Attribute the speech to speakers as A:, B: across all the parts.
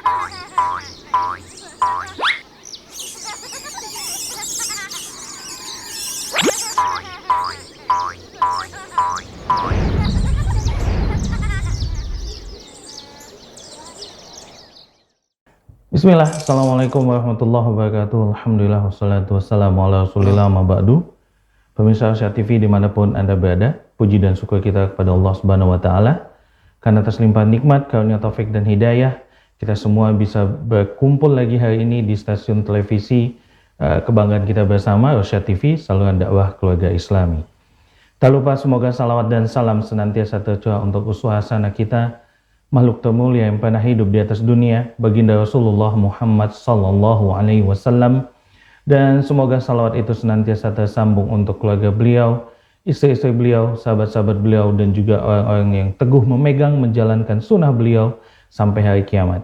A: Bismillah, Assalamualaikum warahmatullahi wabarakatuh. Alhamdulillah, wassalatu wassalamu ala rasulillah ma ba'du. Pemirsa Arsyad TV dimanapun Anda berada, puji dan syukur kita kepada Allah Subhanahu wa Ta'ala karena atas limpahan nikmat, karunia taufik dan hidayah, kita semua bisa berkumpul lagi hari ini di stasiun televisi kebanggaan kita bersama, Arsyad TV, saluran dakwah keluarga Islami. Tak lupa semoga salawat dan salam senantiasa tercurah untuk uswah hasanah kita, makhluk termulia yang pernah hidup di atas dunia, baginda Rasulullah Muhammad sallallahu alaihi wasallam, dan semoga salawat itu senantiasa tersambung untuk keluarga beliau, istri-istri beliau, sahabat-sahabat beliau, dan juga orang-orang yang teguh memegang menjalankan sunnah beliau sampai hari kiamat.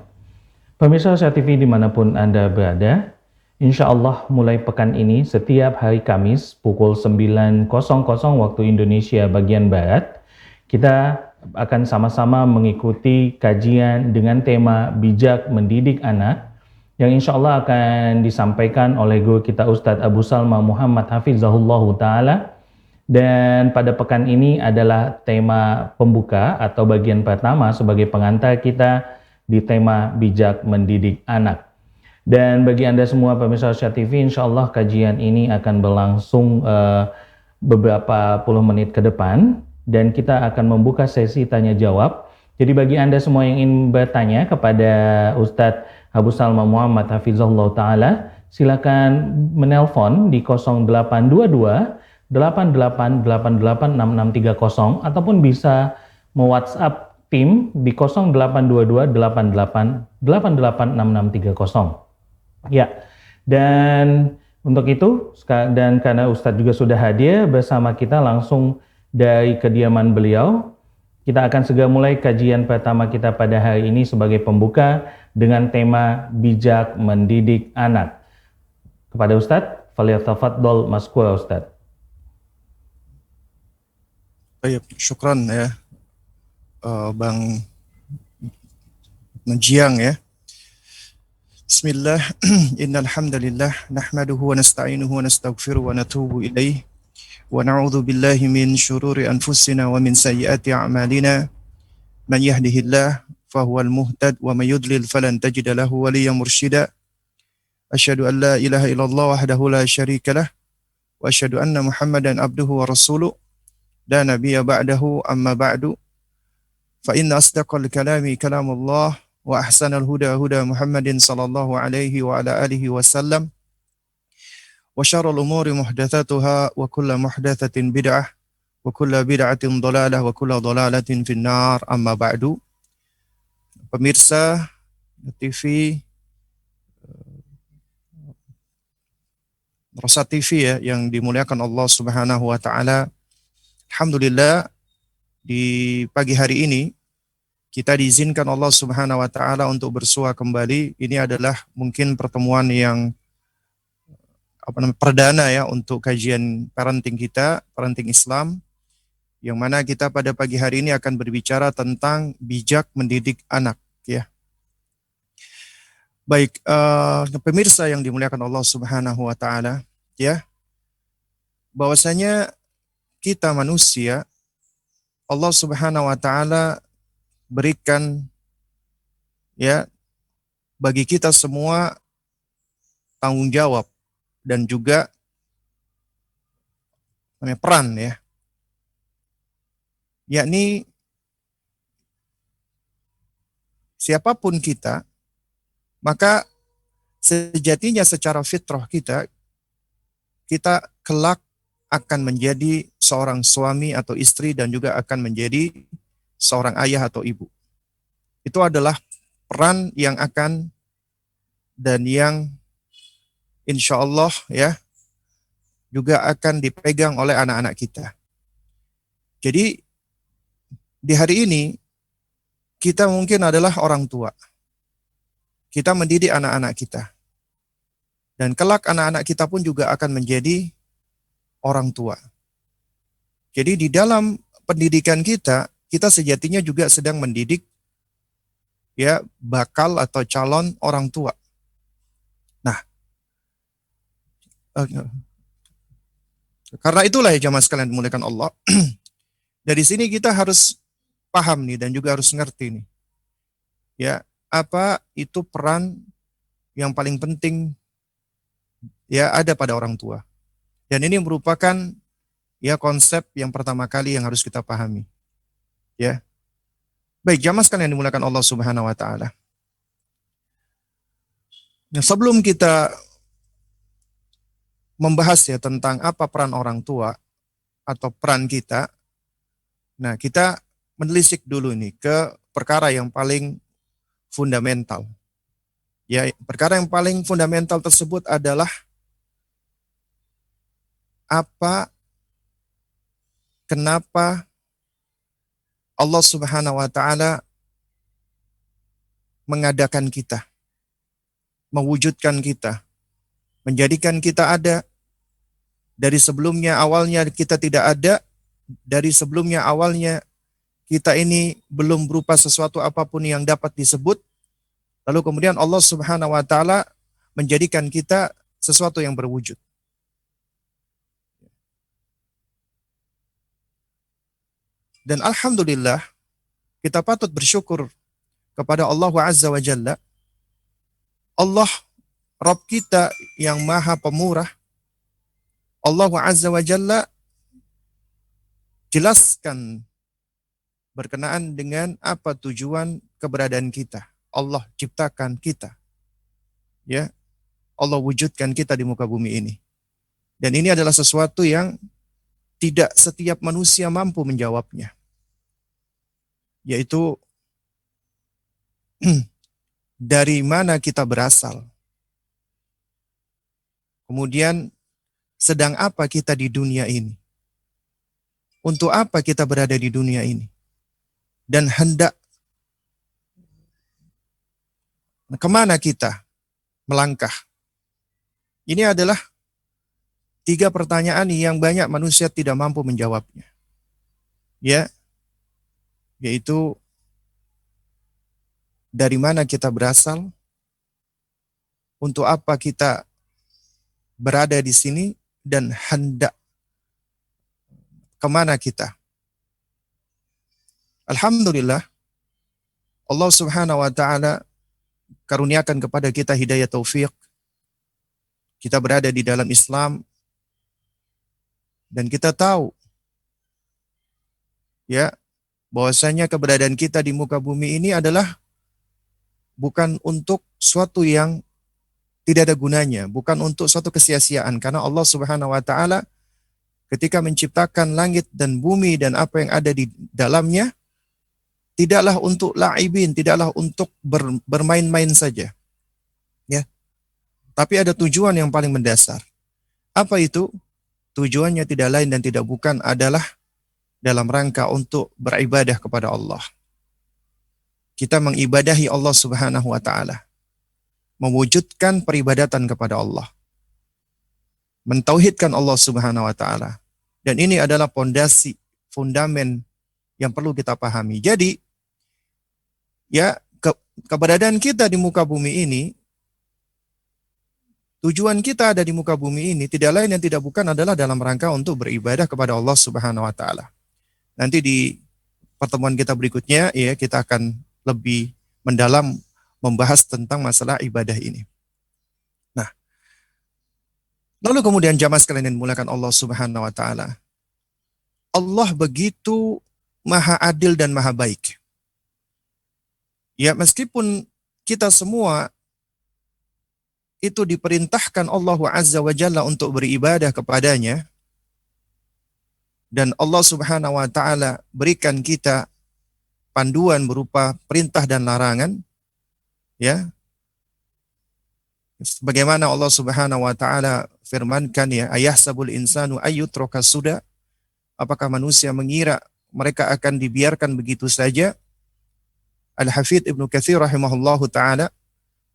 A: Pemirsa Arsyad TV dimanapun Anda berada, insya Allah mulai pekan ini setiap hari Kamis pukul 9.00 waktu Indonesia bagian Barat, kita akan sama-sama mengikuti kajian dengan tema bijak mendidik anak yang insya Allah akan disampaikan oleh guru kita Ustadz Abu Salma Muhammad Hafizahullah Ta'ala. Dan pada pekan ini adalah tema pembuka atau bagian pertama sebagai pengantar kita di tema bijak mendidik anak. Dan bagi Anda semua pemirsa Arsyad TV, insya Allah kajian ini akan berlangsung beberapa puluh menit ke depan. Dan kita akan membuka sesi tanya jawab. Jadi bagi Anda semua yang ingin bertanya kepada Ustadz Abu Salma Muhammad Hafizahullah Ta'ala, silakan menelpon di 0822 88886630 ataupun bisa me-WhatsApp tim di 0822 88886630. Ya, dan untuk itu, dan karena Ustadz juga sudah hadir bersama kita langsung dari kediaman beliau, kita akan segera mulai kajian pertama kita pada hari ini sebagai pembuka dengan tema bijak mendidik anak. Kepada Ustadz, falyatafaddal maskura Ustadz.
B: Baik, syukran ya Bang Najiang ya. Bismillah, innal hamdalillah nahmaduhu wa nasta'inuhu wa nastaghfiruhu wa natubu ilaih. ونعوذ بالله من شرور أنفسنا ومن سيئات أعمالنا من يهده الله فهو المهتد ومن يضلل فلن تجد له وليا مرشدا أشهد أن لا إله إلا الله وحده لا شريك له وأشهد أن محمدا عبده ورسوله لا نبي بعده أما بعد فإن أصدق الكلام كلام الله وأحسن الهدى هدى محمد صلى الله عليه وعلى آله وسلم وشر الأمور محدثاتها وكل محدثة بدعة وكل بدعة ضلالة وكل ضلالة في النار أما بعد. Pemirsa TV Rosa TV ya yang dimuliakan Allah Subhanahu wa Ta'ala. Alhamdulillah di pagi hari ini kita diizinkan Allah Subhanahu wa Ta'ala untuk bersua kembali. Ini adalah mungkin pertemuan yang perdana ya untuk kajian parenting kita, parenting Islam, yang mana kita pada pagi hari ini akan berbicara tentang bijak mendidik anak ya. Baik, pemirsa yang dimuliakan Allah Subhanahu wa Ta'ala ya, bahwasanya kita manusia Allah Subhanahu wa Ta'ala berikan ya bagi kita semua tanggung jawab dan juga peran ya, yakni siapapun kita, maka sejatinya secara fitrah kita kelak akan menjadi seorang suami atau istri dan juga akan menjadi seorang ayah atau ibu. Itu adalah peran yang akan dan yang insya Allah ya juga akan dipegang oleh anak-anak kita. Jadi di hari ini kita mungkin adalah orang tua. Kita mendidik anak-anak kita. Dan kelak anak-anak kita pun juga akan menjadi orang tua. Jadi di dalam pendidikan kita, kita sejatinya juga sedang mendidik ya bakal atau calon orang tua. Nah, karena itulah ya jamaah sekalian dimuliakan Allah. Dari sini kita harus paham nih dan juga harus ngerti nih. Ya, apa itu peran yang paling penting ya ada pada orang tua. Dan ini merupakan ya konsep yang pertama kali yang harus kita pahami. Ya. Baik, jamaah sekalian yang dimuliakan Allah Subhanahu wa taala. Nah, sebelum kita membahas ya tentang apa peran orang tua atau peran kita, nah kita menelisik dulu nih ke perkara yang paling fundamental. Ya, perkara yang paling fundamental tersebut adalah kenapa Allah Subhanahu wa taala mengadakan kita, mewujudkan kita, menjadikan kita ada dari sebelumnya awalnya kita tidak ada, dari sebelumnya awalnya kita ini belum berupa sesuatu apapun yang dapat disebut, lalu kemudian Allah Subhanahu wa taala menjadikan kita sesuatu yang berwujud. Dan alhamdulillah kita patut bersyukur kepada Allah Azza wa Jalla. Allah Rabb kita yang maha pemurah, Allah Azza wa Jalla jelaskan berkenaan dengan apa tujuan keberadaan kita. Allah ciptakan kita. Ya, Allah wujudkan kita di muka bumi ini. Dan ini adalah sesuatu yang tidak setiap manusia mampu menjawabnya. Yaitu dari mana kita berasal. Kemudian sedang apa kita di dunia ini. Untuk apa kita berada di dunia ini. Dan hendak kemana kita melangkah. Ini adalah 3 pertanyaan yang banyak manusia tidak mampu menjawabnya. Ya, yaitu dari mana kita berasal, untuk apa kita berada di sini, dan hendak kemana kita. Alhamdulillah, Allah Subhanahu wa taala karuniakan kepada kita hidayah taufik. Kita berada di dalam Islam dan kita tahu ya bahwasanya keberadaan kita di muka bumi ini adalah bukan untuk suatu yang tidak ada gunanya, bukan untuk suatu kesia-siaan, karena Allah Subhanahu wa taala ketika menciptakan langit dan bumi dan apa yang ada di dalamnya tidaklah untuk laibin, tidaklah untuk bermain-main saja. Ya. Tapi ada tujuan yang paling mendasar. Apa itu? Tujuannya tidak lain dan tidak bukan adalah dalam rangka untuk beribadah kepada Allah. Kita mengibadahi Allah Subhanahu wa taala. Mewujudkan peribadatan kepada Allah. Mentauhidkan Allah Subhanahu wa taala. Dan ini adalah pondasi, fundamen yang perlu kita pahami. Jadi, ya keberadaan kita di muka bumi ini, tujuan kita ada di muka bumi ini tidak lain dan tidak bukan adalah dalam rangka untuk beribadah kepada Allah Subhanahu wa taala. Nanti di pertemuan kita berikutnya ya kita akan lebih mendalam membahas tentang masalah ibadah ini. Nah, lalu kemudian jamaah sekalian yang dimuliakan Allah Subhanahu wa taala. Allah begitu maha adil dan maha baik. Ya, meskipun kita semua itu diperintahkan Allah Azza wa Jalla untuk beribadah kepadanya, dan Allah Subhanahu wa taala berikan kita panduan berupa perintah dan larangan, ya. Sebagaimana Allah Subhanahu wa taala firmankan ya, ayahsabul insanu ayyutraka suda, apakah manusia mengira mereka akan dibiarkan begitu saja? Al-Hafidz Ibnu Katsir rahimahullahu taala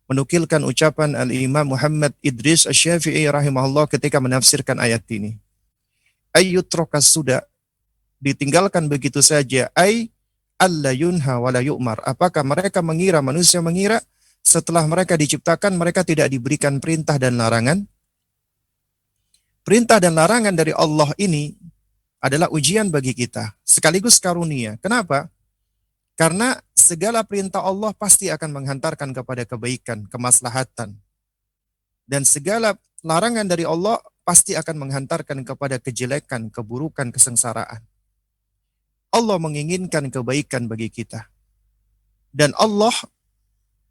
B: menukilkan ucapan Al-Imam Muhammad Idris Asy-Syafi'i rahimahullah ketika menafsirkan ayat ini. Ayyutraka suda, ditinggalkan begitu saja, ay alla yunha wa la yu'mar. Apakah mereka mengira, manusia mengira setelah mereka diciptakan mereka tidak diberikan perintah dan larangan? Perintah dan larangan dari Allah ini adalah ujian bagi kita, sekaligus karunia. Kenapa? Karena segala perintah Allah pasti akan menghantarkan kepada kebaikan, kemaslahatan. Dan segala larangan dari Allah pasti akan menghantarkan kepada kejelekan, keburukan, kesengsaraan. Allah menginginkan kebaikan bagi kita. Dan Allah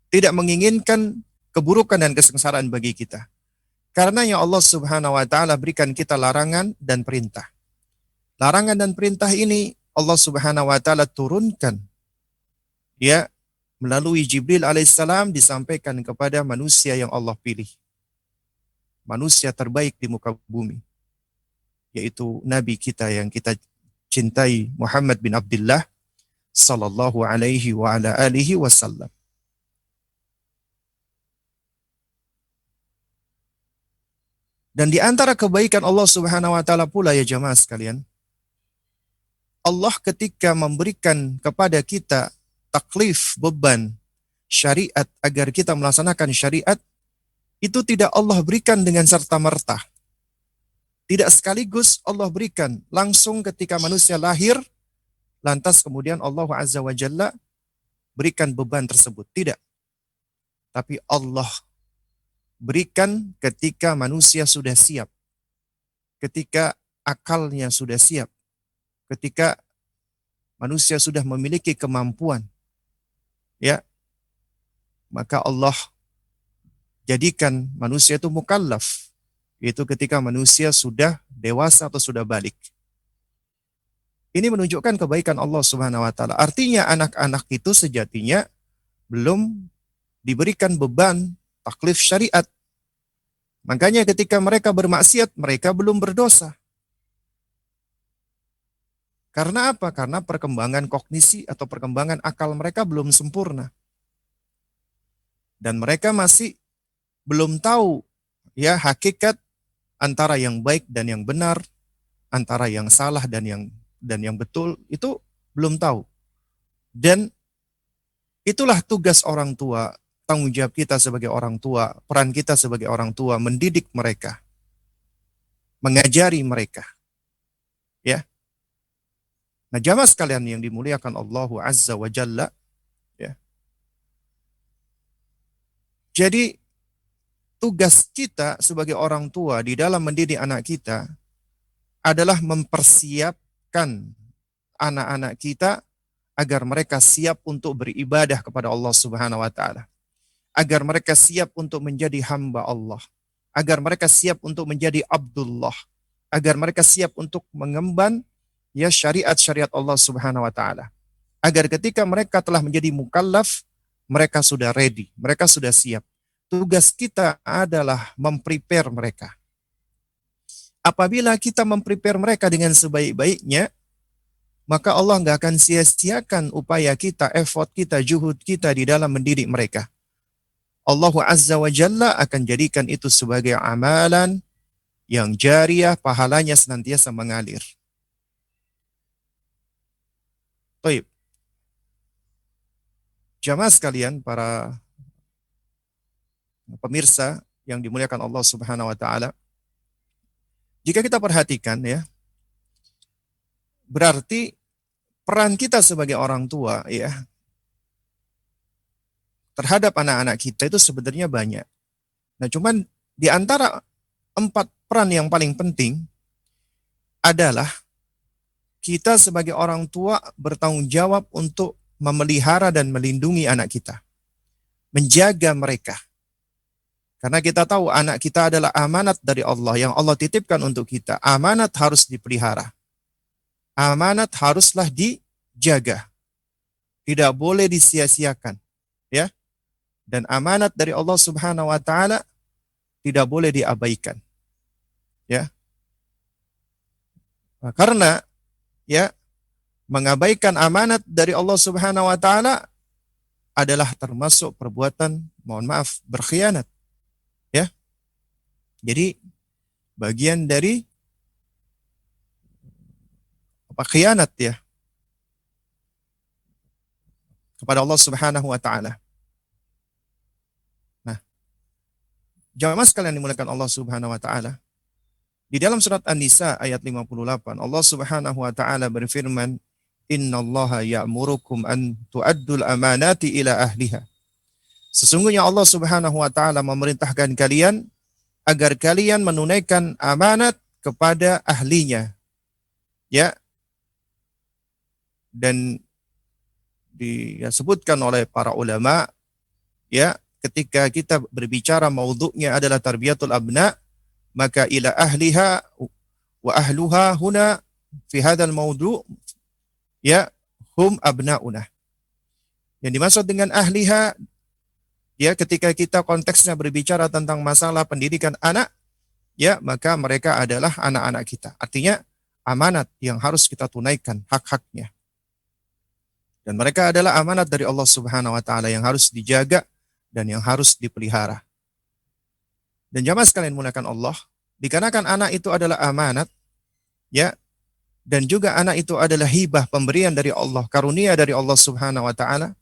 B: tidak menginginkan keburukan dan kesengsaraan bagi kita. Karena yang Allah Subhanahu wa taala berikan kita larangan dan perintah. Larangan dan perintah ini Allah Subhanahu wa taala turunkan ya melalui Jibril alaihissalam disampaikan kepada manusia yang Allah pilih. Manusia terbaik di muka bumi, yaitu Nabi kita yang kita cintai, Muhammad bin Abdullah sallallahu alaihi wa ala alihi wasallam. Dan di antara kebaikan Allah Subhanahu wa taala pula ya jamaah sekalian, Allah ketika memberikan kepada kita taklif, beban, syariat agar kita melaksanakan syariat, itu tidak Allah berikan dengan serta-merta. Tidak sekaligus Allah berikan langsung ketika manusia lahir, lantas kemudian Allah Azza wa Jalla berikan beban tersebut. Tidak. Tapi Allah berikan ketika manusia sudah siap. Ketika akalnya sudah siap. Ketika manusia sudah memiliki kemampuan. Ya. Maka Allah jadikan manusia itu mukallaf. Yaitu ketika manusia sudah dewasa atau sudah balik. Ini menunjukkan kebaikan Allah Subhanahu wa taala. Artinya anak-anak itu sejatinya belum diberikan beban taklif syariat. Makanya ketika mereka bermaksiat, mereka belum berdosa. Karena apa? Karena perkembangan kognisi atau perkembangan akal mereka belum sempurna. Dan mereka masih belum tahu ya hakikat antara yang baik dan yang benar, antara yang salah dan yang betul, itu belum tahu. Dan itulah tugas orang tua, tanggung jawab kita sebagai orang tua, peran kita sebagai orang tua, mendidik mereka, mengajari mereka. Ya. Nah, jamaah sekalian yang dimuliakan Allah Azza wa Jalla, ya. Jadi tugas kita sebagai orang tua di dalam mendidik anak kita adalah mempersiapkan anak-anak kita agar mereka siap untuk beribadah kepada Allah Subhanahu wa taala. Agar mereka siap untuk menjadi hamba Allah. Agar mereka siap untuk menjadi Abdullah. Agar mereka siap untuk mengemban ya syariat-syariat Allah Subhanahu wa taala. Agar ketika mereka telah menjadi mukallaf, mereka sudah ready, mereka sudah siap. Tugas kita adalah memprepare mereka. Apabila kita memprepare mereka dengan sebaik-baiknya, maka Allah nggak akan sia-siakan upaya kita, effort kita, juhud kita di dalam mendidik mereka. Allah Azza wa Jalla akan jadikan itu sebagai amalan yang jariyah, pahalanya senantiasa mengalir. Baik. Jamaah sekalian, para pemirsa yang dimuliakan Allah Subhanahu wa taala. Jika kita perhatikan ya, berarti peran kita sebagai orang tua ya terhadap anak-anak kita itu sebenarnya banyak. Nah, cuman di antara 4 peran yang paling penting adalah kita sebagai orang tua bertanggung jawab untuk memelihara dan melindungi anak kita. Menjaga mereka. Karena kita tahu anak kita adalah amanat dari Allah yang Allah titipkan untuk kita. Amanat harus dipelihara. Amanat haruslah dijaga. Tidak boleh disia-siakan. Ya. Dan amanat dari Allah Subhanahu wa taala tidak boleh diabaikan. Ya. Karena ya mengabaikan amanat dari Allah Subhanahu wa taala adalah termasuk perbuatan, mohon maaf, berkhianat. Ya. Jadi bagian dari khianat ya. kepada Allah Subhanahu wa taala. Nah, jamaah sekalian dimuliakan Allah Subhanahu wa taala, di dalam surat An-Nisa ayat 58 Allah Subhanahu wa taala berfirman, "Innallaha ya'murukum an tu'addul amanati ila ahliha." Sesungguhnya Allah Subhanahu wa taala memerintahkan kalian agar kalian menunaikan amanat kepada ahlinya. Ya. Dan disebutkan oleh para ulama, ya, ketika kita berbicara maudhu'nya adalah tarbiyatul abna, maka ila ahliha wa ahluha huna fi hadzal maudhu' ya hum abnauna. Yang dimaksud dengan ahliha, ya, ketika kita konteksnya berbicara tentang masalah pendidikan anak, ya, maka mereka adalah anak-anak kita. Artinya amanat yang harus kita tunaikan hak-haknya. Dan mereka adalah amanat dari Allah Subhanahu wa taala yang harus dijaga dan yang harus dipelihara. Dan jamaah sekalian muliakan Allah, dikarenakan anak itu adalah amanat, ya, dan juga anak itu adalah hibah, pemberian dari Allah, karunia dari Allah Subhanahu wa taala.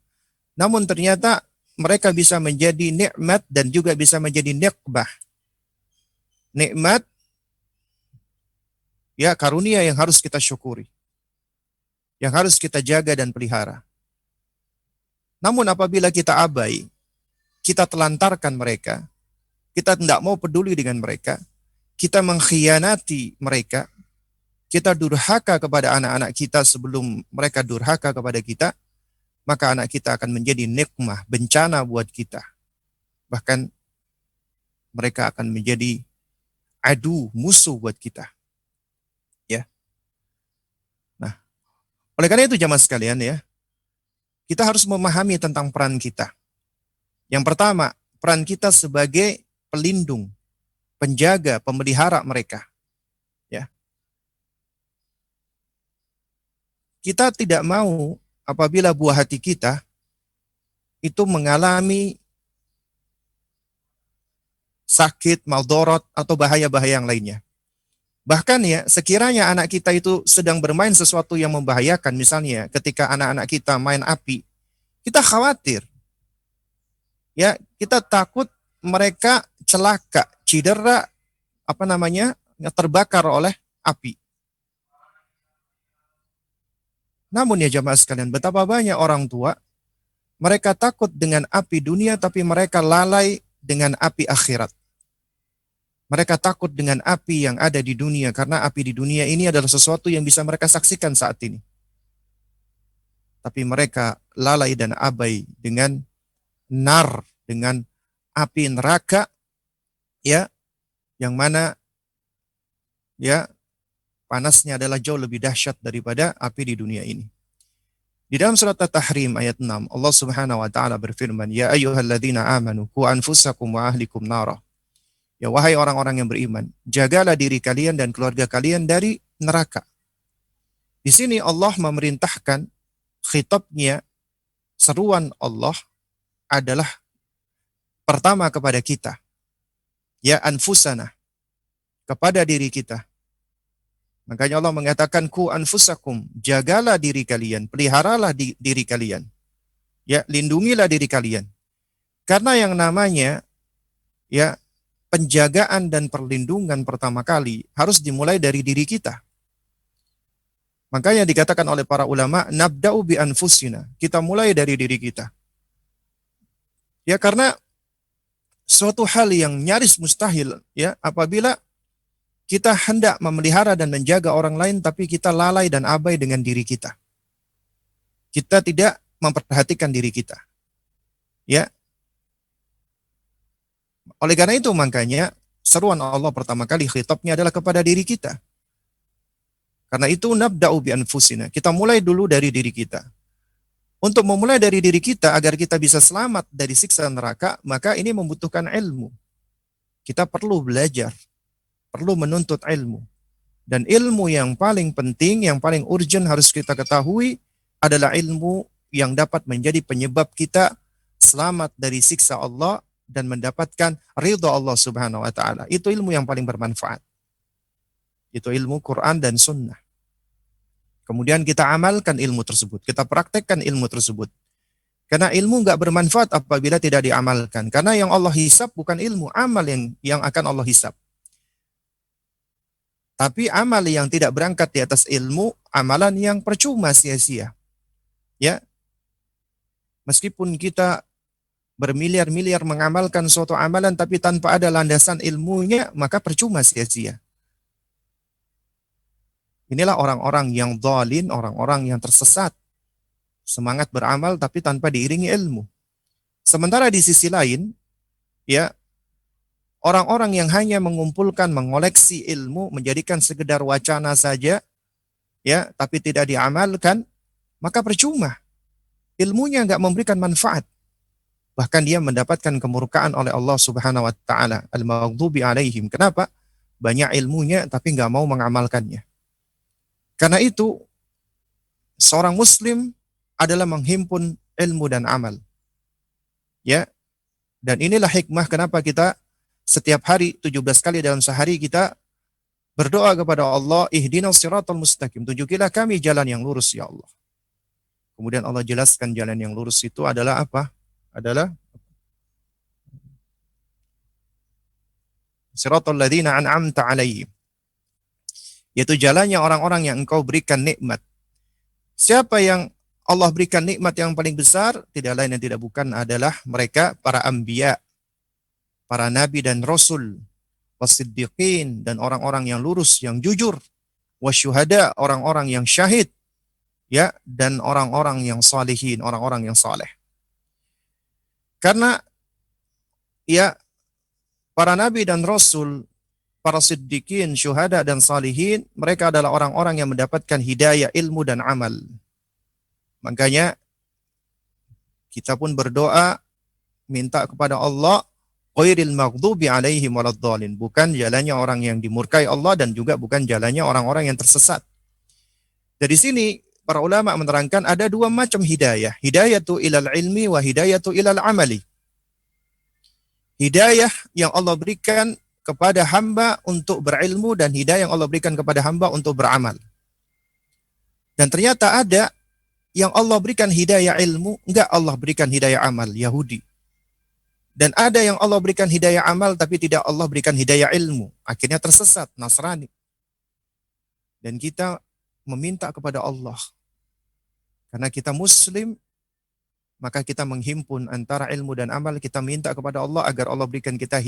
B: Namun ternyata mereka bisa menjadi nikmat dan juga bisa menjadi nikbah. Nikmat, ya, karunia yang harus kita syukuri, yang harus kita jaga dan pelihara. Namun apabila kita abai, kita telantarkan mereka, kita tidak mau peduli dengan mereka, kita mengkhianati mereka, kita durhaka kepada anak-anak kita sebelum mereka durhaka kepada kita, maka anak kita akan menjadi nikmah, bencana buat kita. Bahkan mereka akan menjadi adu, musuh buat kita. Ya. Nah, oleh karena itu jamaah sekalian, ya, kita harus memahami tentang peran kita. Yang pertama, peran kita sebagai pelindung, penjaga, pemelihara mereka. Ya. Kita tidak mau apabila buah hati kita itu mengalami sakit, maldorot, atau bahaya-bahaya yang lainnya. Bahkan, ya, sekiranya anak kita itu sedang bermain sesuatu yang membahayakan, misalnya ketika anak-anak kita main api, kita khawatir. Ya, kita takut mereka celaka, cedera, terbakar oleh api. Namun ya jamaah sekalian, betapa banyak orang tua, mereka takut dengan api dunia, tapi mereka lalai dengan api akhirat. Mereka takut dengan api yang ada di dunia, karena api di dunia ini adalah sesuatu yang bisa mereka saksikan saat ini. Tapi mereka lalai dan abai dengan nar, dengan api neraka, ya, yang mana, ya, panasnya adalah jauh lebih dahsyat daripada api di dunia ini. Di dalam surat At-Tahrim ayat 6, Allah Subhanahu wa taala berfirman, "Ya ayyuhalladzina amanu qu anfusakum wa ahlikum nara." Ya, wahai orang-orang yang beriman, jagalah diri kalian dan keluarga kalian dari neraka. Di sini Allah memerintahkan, khitabnya, seruan Allah adalah pertama kepada kita. Ya anfusana, kepada diri kita. Makanya Allah mengatakan, ku anfusakum, jagalah diri kalian, peliharalah diri kalian. Ya, lindungilah diri kalian. Karena yang namanya, ya, penjagaan dan perlindungan pertama kali harus dimulai dari diri kita. Makanya dikatakan oleh para ulama, nabda'u bi anfusina, kita mulai dari diri kita. Ya, karena suatu hal yang nyaris mustahil, ya, apabila kita hendak memelihara dan menjaga orang lain, tapi kita lalai dan abai dengan diri kita. Kita tidak memperhatikan diri kita. Ya. Oleh karena itu, makanya seruan Allah pertama kali khitabnya adalah kepada diri kita. Karena itu nabda'u bi anfusina. Kita mulai dulu dari diri kita. Untuk memulai dari diri kita agar kita bisa selamat dari siksa neraka, maka ini membutuhkan ilmu. Kita perlu belajar, perlu menuntut ilmu. Dan ilmu yang paling penting, yang paling urgent harus kita ketahui adalah ilmu yang dapat menjadi penyebab kita selamat dari siksa Allah dan mendapatkan ridha Allah Subhanahu wa taala. Itu ilmu yang paling bermanfaat. Itu ilmu Quran dan Sunnah. Kemudian kita amalkan ilmu tersebut, kita praktekkan ilmu tersebut. Karena ilmu nggak bermanfaat apabila tidak diamalkan. Karena yang Allah hisab bukan ilmu, amal yang akan Allah hisab. Tapi amal yang tidak berangkat di atas ilmu, amalan yang percuma sia-sia. Ya, meskipun kita bermiliar-miliar mengamalkan suatu amalan tapi tanpa ada landasan ilmunya, maka percuma sia-sia. Inilah orang-orang yang dhalin, orang-orang yang tersesat. Semangat beramal tapi tanpa diiringi ilmu. Sementara di sisi lain, ya, orang-orang yang hanya mengumpulkan, mengoleksi ilmu, menjadikan sekedar wacana saja, ya, tapi tidak diamalkan, maka percuma. Ilmunya nggak memberikan manfaat. Bahkan dia mendapatkan kemurkaan oleh Allah Subhanahu wa taala, al-maghdubi alaihim. Kenapa? Banyak ilmunya tapi nggak mau mengamalkannya. Karena itu, seorang muslim adalah menghimpun ilmu dan amal. Ya. Dan inilah hikmah kenapa kita setiap hari 17 kali dalam sehari kita berdoa kepada Allah, ihdinas siratal mustaqim, tunjukilah kami jalan yang lurus ya Allah. Kemudian Allah jelaskan jalan yang lurus itu adalah apa? Adalah siratal ladzina an'amta alaihim. Yaitu jalannya orang-orang yang engkau berikan nikmat. Siapa yang Allah berikan nikmat yang paling besar? Tidak lain dan tidak bukan adalah mereka para anbiya, para nabi dan rasul, wasiddiqin, dan orang-orang yang lurus, yang jujur, wasyuhada, orang-orang yang syahid, ya, dan orang-orang yang salihin, orang-orang yang saleh. Karena ya, para nabi dan rasul, para siddiqin, syuhada dan salihin, mereka adalah orang-orang yang mendapatkan hidayah ilmu dan amal. Makanya kita pun berdoa minta kepada Allah, ghairil maghdubi alaihim waladdallin, bukan jalannya orang yang dimurkai Allah dan juga bukan jalannya orang-orang yang tersesat. Dari sini para ulama menerangkan ada dua macam hidayah, hidayatu ilal ilmi wa hidayatu ilal amali. Hidayah yang Allah berikan kepada hamba untuk berilmu dan hidayah yang Allah berikan kepada hamba untuk beramal. Dan ternyata ada yang Allah berikan hidayah ilmu, enggak Allah berikan hidayah amal, Yahudi. Dan ada yang Allah berikan hidayah amal tapi tidak Allah berikan hidayah ilmu, akhirnya tersesat, Nasrani. Dan kita meminta kepada Allah, karena kita muslim, maka kita menghimpun antara ilmu dan amal, kita minta kepada Allah agar Allah berikan kita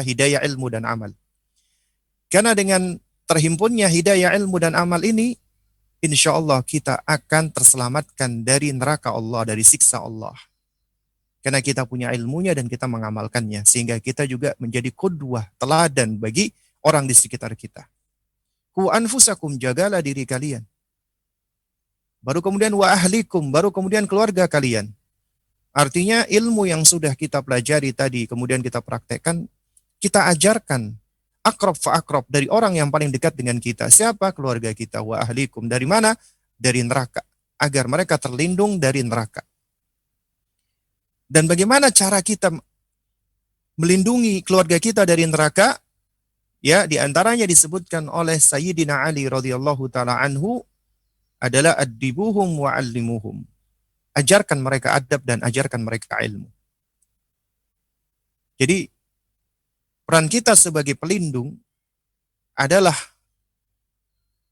B: hidayah ilmu dan amal. Karena dengan terhimpunnya hidayah ilmu dan amal ini, insya Allah kita akan terselamatkan dari neraka Allah, dari siksa Allah. Karena kita punya ilmunya dan kita mengamalkannya, sehingga kita juga menjadi qudwah, teladan bagi orang di sekitar kita. Ku anfusakum, jagalah diri kalian. Baru kemudian wa ahlikum, baru kemudian keluarga kalian. Artinya ilmu yang sudah kita pelajari tadi, kemudian kita praktekkan, kita ajarkan akrab fa akrab, dari orang yang paling dekat dengan kita. Siapa? Keluarga kita. Wa ahlikum, dari mana? Dari neraka. Agar mereka terlindung dari neraka. Dan bagaimana cara kita melindungi keluarga kita dari neraka? Ya, di antaranya disebutkan oleh Sayyidina Ali radhiyallahu taala anhu adalah addibuhum wa allimuhum. Ajarkan mereka adab dan ajarkan mereka ilmu. Jadi peran kita sebagai pelindung adalah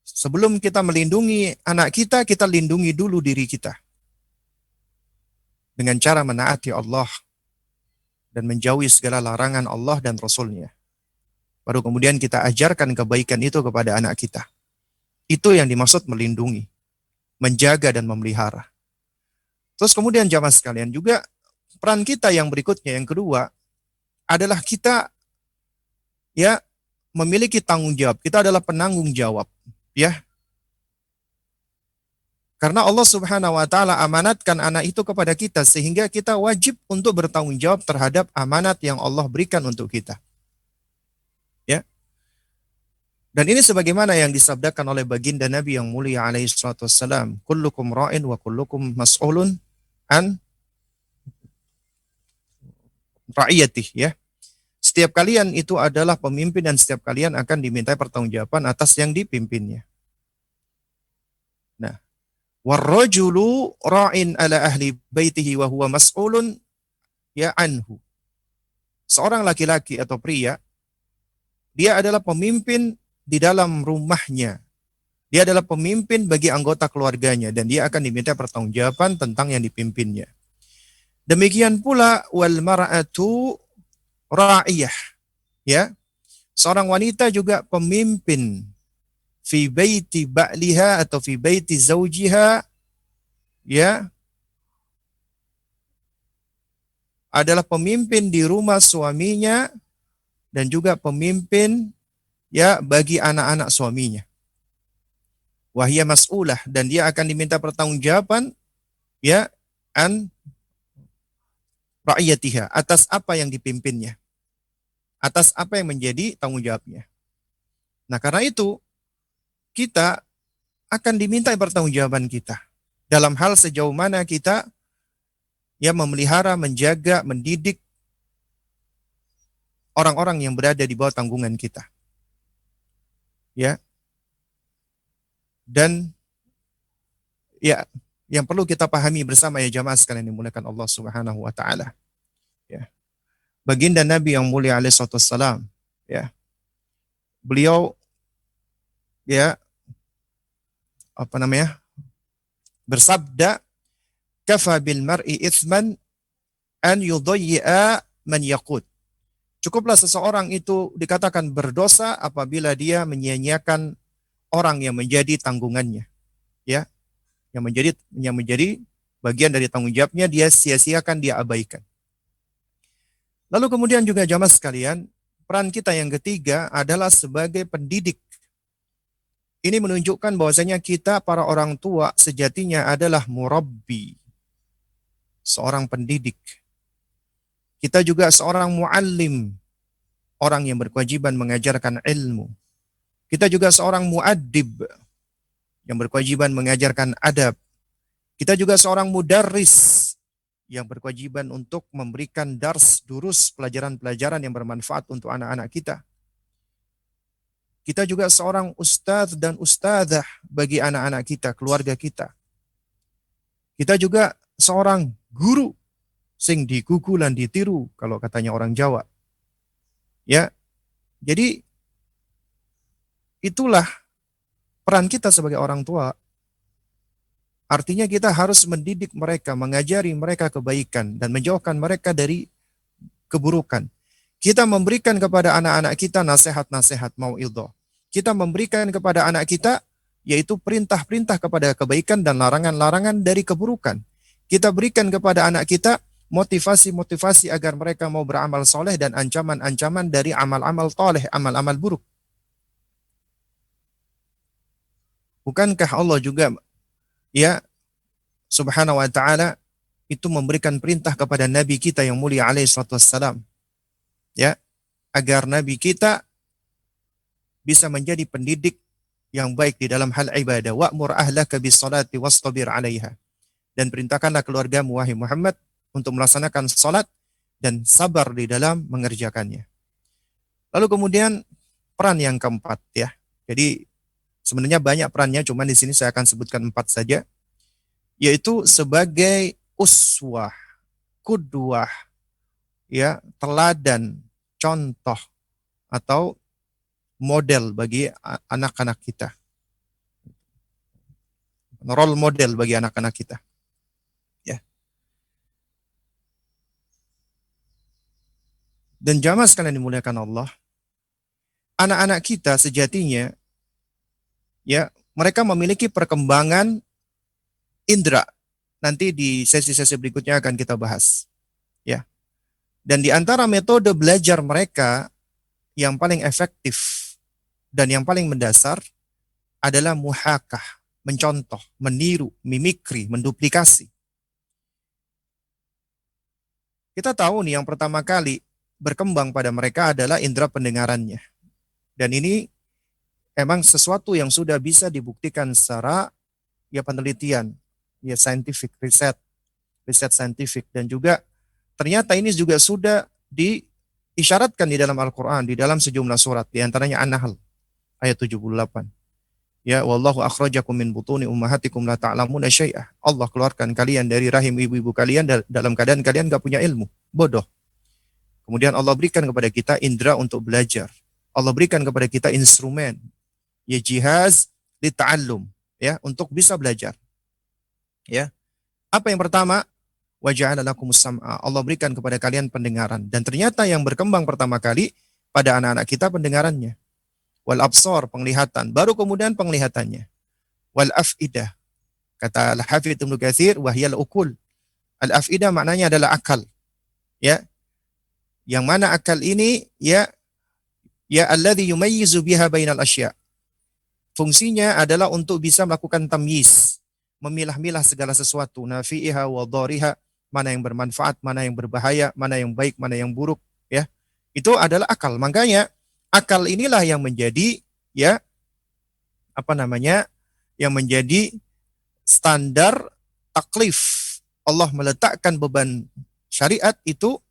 B: sebelum kita melindungi anak kita, kita lindungi dulu diri kita. Dengan cara menaati Allah dan menjauhi segala larangan Allah dan Rasul-Nya. Baru kemudian kita ajarkan kebaikan itu kepada anak kita. Itu yang dimaksud melindungi, menjaga dan memelihara. Terus kemudian jamaah sekalian juga peran kita yang berikutnya, yang kedua, adalah kita ya memiliki tanggung jawab. Kita adalah penanggung jawab, ya. Karena Allah Subhanahu wa taala amanatkan anak itu kepada kita, sehingga kita wajib untuk bertanggung jawab terhadap amanat yang Allah berikan untuk kita. Ya. Dan ini sebagaimana yang disabdakan oleh baginda Nabi yang mulia alaihi salatu wassalam, kullukum ra'in wa kullukum mas'ulun an ra'iyatih, ya. Setiap kalian itu adalah pemimpin dan setiap kalian akan dimintai pertanggungjawaban atas yang dipimpinnya. Nah, Warrajulu ra'in ala ahli baitihi wa huwa mas'ulun ya anhu. Seorang laki-laki atau pria, dia adalah pemimpin di dalam rumahnya. Dia adalah pemimpin bagi anggota keluarganya dan dia akan diminta pertanggungjawaban tentang yang dipimpinnya. Demikian pula wal mar'atu ra'iyah, ya. Seorang wanita juga pemimpin fi baiti ba'liha atau fi baiti zaujiha, ya, adalah pemimpin di rumah suaminya dan juga pemimpin ya bagi anak-anak suaminya. Wahia mas'ulah, dan dia akan diminta pertanggungjawaban ya an ra'iyatiha, atas apa yang dipimpinnya, atas apa yang menjadi tanggung jawabnya. Nah, karena itu kita akan diminta pertanggungjawaban kita dalam hal sejauh mana kita ya memelihara, menjaga, mendidik orang-orang yang berada di bawah tanggungan kita. Ya. Dan ya, yang perlu kita pahami bersama ya jamaah sekalian dimuliakan Allah Subhanahu wa taala. Ya. Baginda Nabi yang mulia alaihi wassalam, ya. Beliau ya bersabda, kafa bil mar'i itsman an yudayyi'a man yaqut. Cukuplah seseorang itu dikatakan berdosa apabila dia menyia-nyiakan orang yang menjadi tanggungannya, ya, yang menjadi bagian dari tanggung jawabnya, dia sia-siakan, dia abaikan. Lalu kemudian juga jamaah sekalian, peran kita yang ketiga adalah sebagai pendidik. Ini menunjukkan bahwasanya kita para orang tua sejatinya adalah murabbi, seorang pendidik. Kita juga seorang muallim, orang yang berkewajiban mengajarkan ilmu. Kita juga seorang muaddib, yang berkewajiban mengajarkan adab. Kita juga seorang mudarris, yang berkewajiban untuk memberikan durus, pelajaran-pelajaran yang bermanfaat untuk anak-anak kita. Kita juga seorang ustadz dan ustadzah bagi anak-anak kita, keluarga kita. Kita juga seorang guru, sing digugu lan ditiru, kalau katanya orang Jawa. Ya, jadi itulah peran kita sebagai orang tua. Artinya kita harus mendidik mereka, mengajari mereka kebaikan, dan menjauhkan mereka dari keburukan. Kita memberikan kepada anak-anak kita nasihat-nasihat mau'idhah. Kita memberikan kepada anak kita yaitu perintah-perintah kepada kebaikan dan larangan-larangan dari keburukan. Kita berikan kepada anak kita motivasi-motivasi agar mereka mau beramal soleh dan ancaman-ancaman dari amal-amal toleh, amal-amal buruk. Bukankah Allah juga ya subhanahu wa ta'ala itu memberikan perintah kepada Nabi kita yang mulia alaihi salatu wassalam, ya, agar Nabi kita bisa menjadi pendidik yang baik di dalam hal ibadah. Wa'mur ahlaka bis salati wastabir 'alaiha. Dan perintahkanlah keluargamu wahai Muhammad untuk melaksanakan salat dan sabar di dalam mengerjakannya. Lalu kemudian peran yang keempat, ya. Jadi sebenarnya banyak perannya, cuman di sini saya akan sebutkan 4 saja, yaitu sebagai uswah, kudwah, ya, teladan, contoh atau model bagi anak-anak kita. Role model bagi anak-anak kita. Ya. Dan jamaah sekalian dimuliakan Allah, anak-anak kita sejatinya ya, mereka memiliki perkembangan indera. Nanti di sesi-sesi berikutnya akan kita bahas. Ya. Dan di antara metode belajar mereka yang paling efektif dan yang paling mendasar adalah muhakah, mencontoh, meniru, mimikri, menduplikasi. Kita tahu nih yang pertama kali berkembang pada mereka adalah indera pendengarannya. Dan ini emang sesuatu yang sudah bisa dibuktikan secara ya penelitian, ya scientific, riset saintifik, dan juga ternyata ini juga sudah diisyaratkan di dalam Al-Quran, di dalam sejumlah surat, di antaranya An-Nahl ayat 78. Ya, wallahu akhrajakum min butuni ummahatikum la ta'lamuna syai'ah. Allah keluarkan kalian dari rahim ibu-ibu kalian dalam keadaan kalian enggak punya ilmu, bodoh. Kemudian Allah berikan kepada kita indera untuk belajar. Allah berikan kepada kita instrumen, ya jihaz li ta'allum, ya, untuk bisa belajar. Ya. Apa yang pertama? Wa ja'ala lakumus sam'a. Allah berikan kepada kalian pendengaran, dan ternyata yang berkembang pertama kali pada anak-anak kita pendengarannya. Wal absar, penglihatan, baru kemudian penglihatannya. Wal afidah, kata Al-Hafidz Ibnu Katsir, wahyal ukul. Al afidah maknanya adalah akal, ya. Yang mana akal ini ya alladzi yumayyizu biha bainal asya. Fungsinya adalah untuk bisa melakukan tamyiz, memilah-milah segala sesuatu, nafi'iha wa dhariha, mana yang bermanfaat, mana yang berbahaya, mana yang baik, mana yang buruk, ya. Itu adalah akal. Makanya akal inilah yang menjadi yang menjadi standar taklif. Allah meletakkan beban syariat itu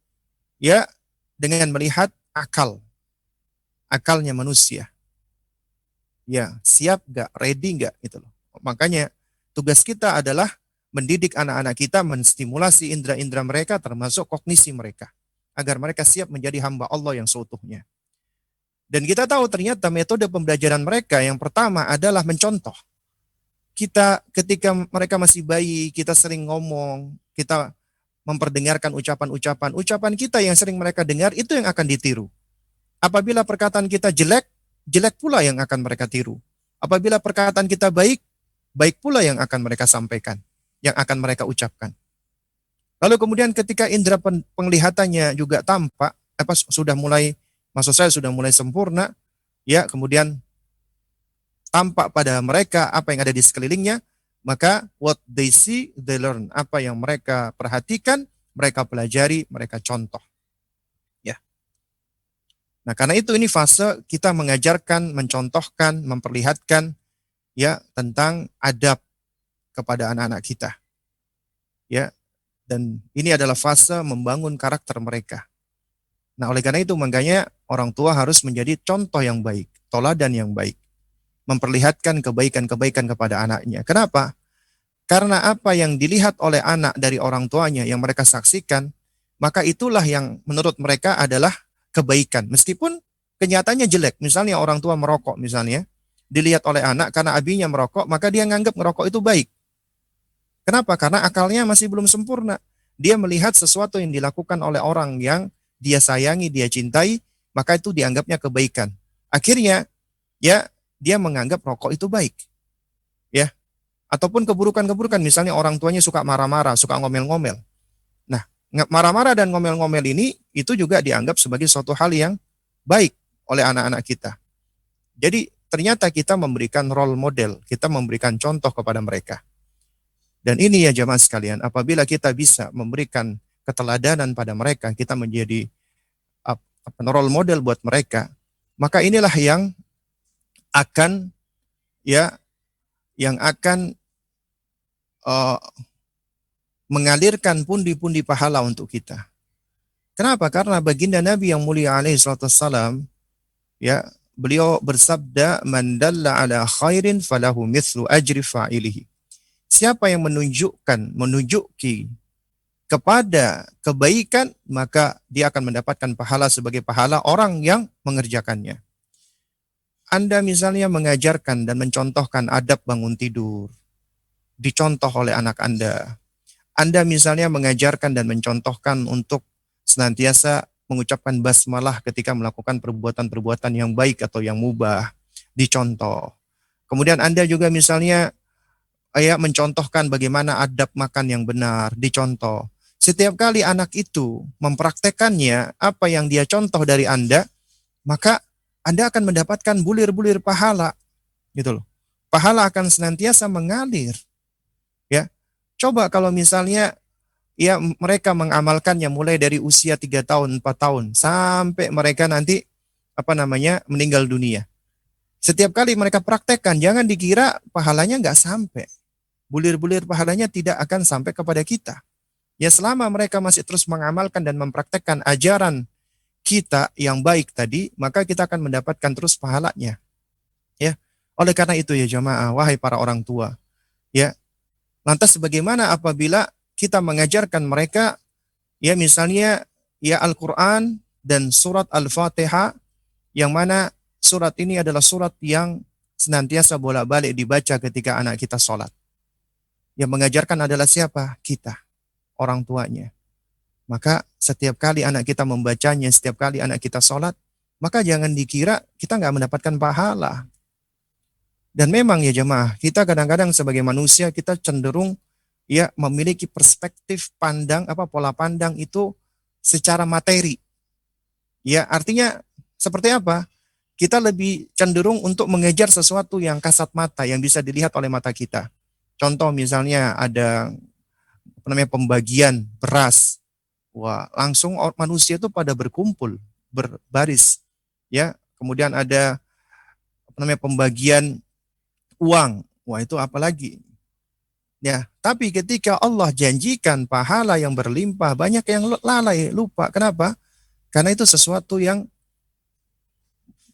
B: ya dengan melihat akalnya manusia. Ya, siap gak, ready gak gitu loh. Makanya tugas kita adalah mendidik anak-anak kita, menstimulasi indera-indera mereka termasuk kognisi mereka agar mereka siap menjadi hamba Allah yang seutuhnya. Dan kita tahu ternyata metode pembelajaran mereka yang pertama adalah mencontoh. Kita ketika mereka masih bayi, kita sering ngomong, kita memperdengarkan ucapan kita yang sering mereka dengar, itu yang akan ditiru. Apabila perkataan kita jelek, jelek pula yang akan mereka tiru. Apabila perkataan kita baik, baik pula yang akan mereka sampaikan, yang akan mereka ucapkan. Lalu kemudian ketika indera penglihatannya juga tampak, maksud saya sudah mulai sempurna, ya, kemudian tampak pada mereka apa yang ada di sekelilingnya, maka what they see, they learn. Apa yang mereka perhatikan, mereka pelajari, mereka contoh. Ya. Nah, karena itu ini fase kita mengajarkan, mencontohkan, memperlihatkan ya tentang adab kepada anak-anak kita. Ya. Dan ini adalah fase membangun karakter mereka. Nah, oleh karena itu makanya orang tua harus menjadi contoh yang baik, toladan yang baik. Memperlihatkan kebaikan-kebaikan kepada anaknya. Kenapa? Karena apa yang dilihat oleh anak dari orang tuanya yang mereka saksikan, maka itulah yang menurut mereka adalah kebaikan. Meskipun kenyataannya jelek. Misalnya orang tua merokok misalnya, dilihat oleh anak karena abinya merokok, maka dia nganggap merokok itu baik. Kenapa? Karena akalnya masih belum sempurna. Dia melihat sesuatu yang dilakukan oleh orang yang dia sayangi, dia cintai, maka itu dianggapnya kebaikan. Akhirnya, ya, dia menganggap rokok itu baik. Ya. Ataupun keburukan-keburukan, misalnya orang tuanya suka marah-marah, suka ngomel-ngomel. Nah, marah-marah dan ngomel-ngomel ini, itu juga dianggap sebagai suatu hal yang baik oleh anak-anak kita. Jadi, ternyata kita memberikan role model, kita memberikan contoh kepada mereka. Dan ini ya jamaah sekalian, apabila kita bisa memberikan keteladanan pada mereka, kita menjadi role model buat mereka, maka inilah yang akan mengalirkan pundi-pundi pahala untuk kita. Kenapa? Karena baginda Nabi yang mulia alaihi salatu wassalam, ya, beliau bersabda, man dalla ala khairin falahu mithlu ajri fa'ilihi. Siapa yang menunjuki kepada kebaikan, maka dia akan mendapatkan pahala sebagai pahala orang yang mengerjakannya. Anda misalnya mengajarkan dan mencontohkan adab bangun tidur, dicontoh oleh anak Anda. Anda misalnya mengajarkan dan mencontohkan untuk senantiasa mengucapkan basmalah ketika melakukan perbuatan-perbuatan yang baik atau yang mubah, dicontoh. Kemudian Anda juga misalnya mencontohkan bagaimana adab makan yang benar, dicontoh. Setiap kali anak itu mempraktekannya, apa yang dia contoh dari Anda, maka Anda akan mendapatkan bulir-bulir pahala, gitu loh. Pahala akan senantiasa mengalir. Ya, coba kalau misalnya ya mereka mengamalkannya mulai dari usia 3 tahun, 4 tahun sampai mereka nanti meninggal dunia. Setiap kali mereka praktekkan, jangan dikira pahalanya nggak sampai. Bulir-bulir pahalanya tidak akan sampai kepada kita. Ya selama mereka masih terus mengamalkan dan mempraktekkan ajaran kita yang baik tadi, maka kita akan mendapatkan terus pahalanya. Ya, Oleh karena itu ya jamaah, wahai para orang tua, ya, lantas bagaimana apabila kita mengajarkan mereka, ya misalnya, ya Al-Quran dan surat Al-Fatihah, yang mana surat ini adalah surat yang senantiasa bolak-balik dibaca ketika anak kita sholat. Yang mengajarkan adalah siapa? Kita, orang tuanya. Maka setiap kali anak kita membacanya, setiap kali anak kita sholat, maka jangan dikira kita nggak mendapatkan pahala. Dan memang ya jemaah, kita kadang-kadang sebagai manusia kita cenderung ya memiliki perspektif pandang pola pandang itu secara materi. Ya, artinya seperti apa? Kita lebih cenderung untuk mengejar sesuatu yang kasat mata, yang bisa dilihat oleh mata kita. Contoh misalnya ada pembagian beras. Wah, langsung manusia itu pada berkumpul, berbaris. Ya, kemudian ada pembagian uang. Wah, itu apalagi. Ya, tapi ketika Allah janjikan pahala yang berlimpah, banyak yang lalai, lupa. Kenapa? Karena itu sesuatu yang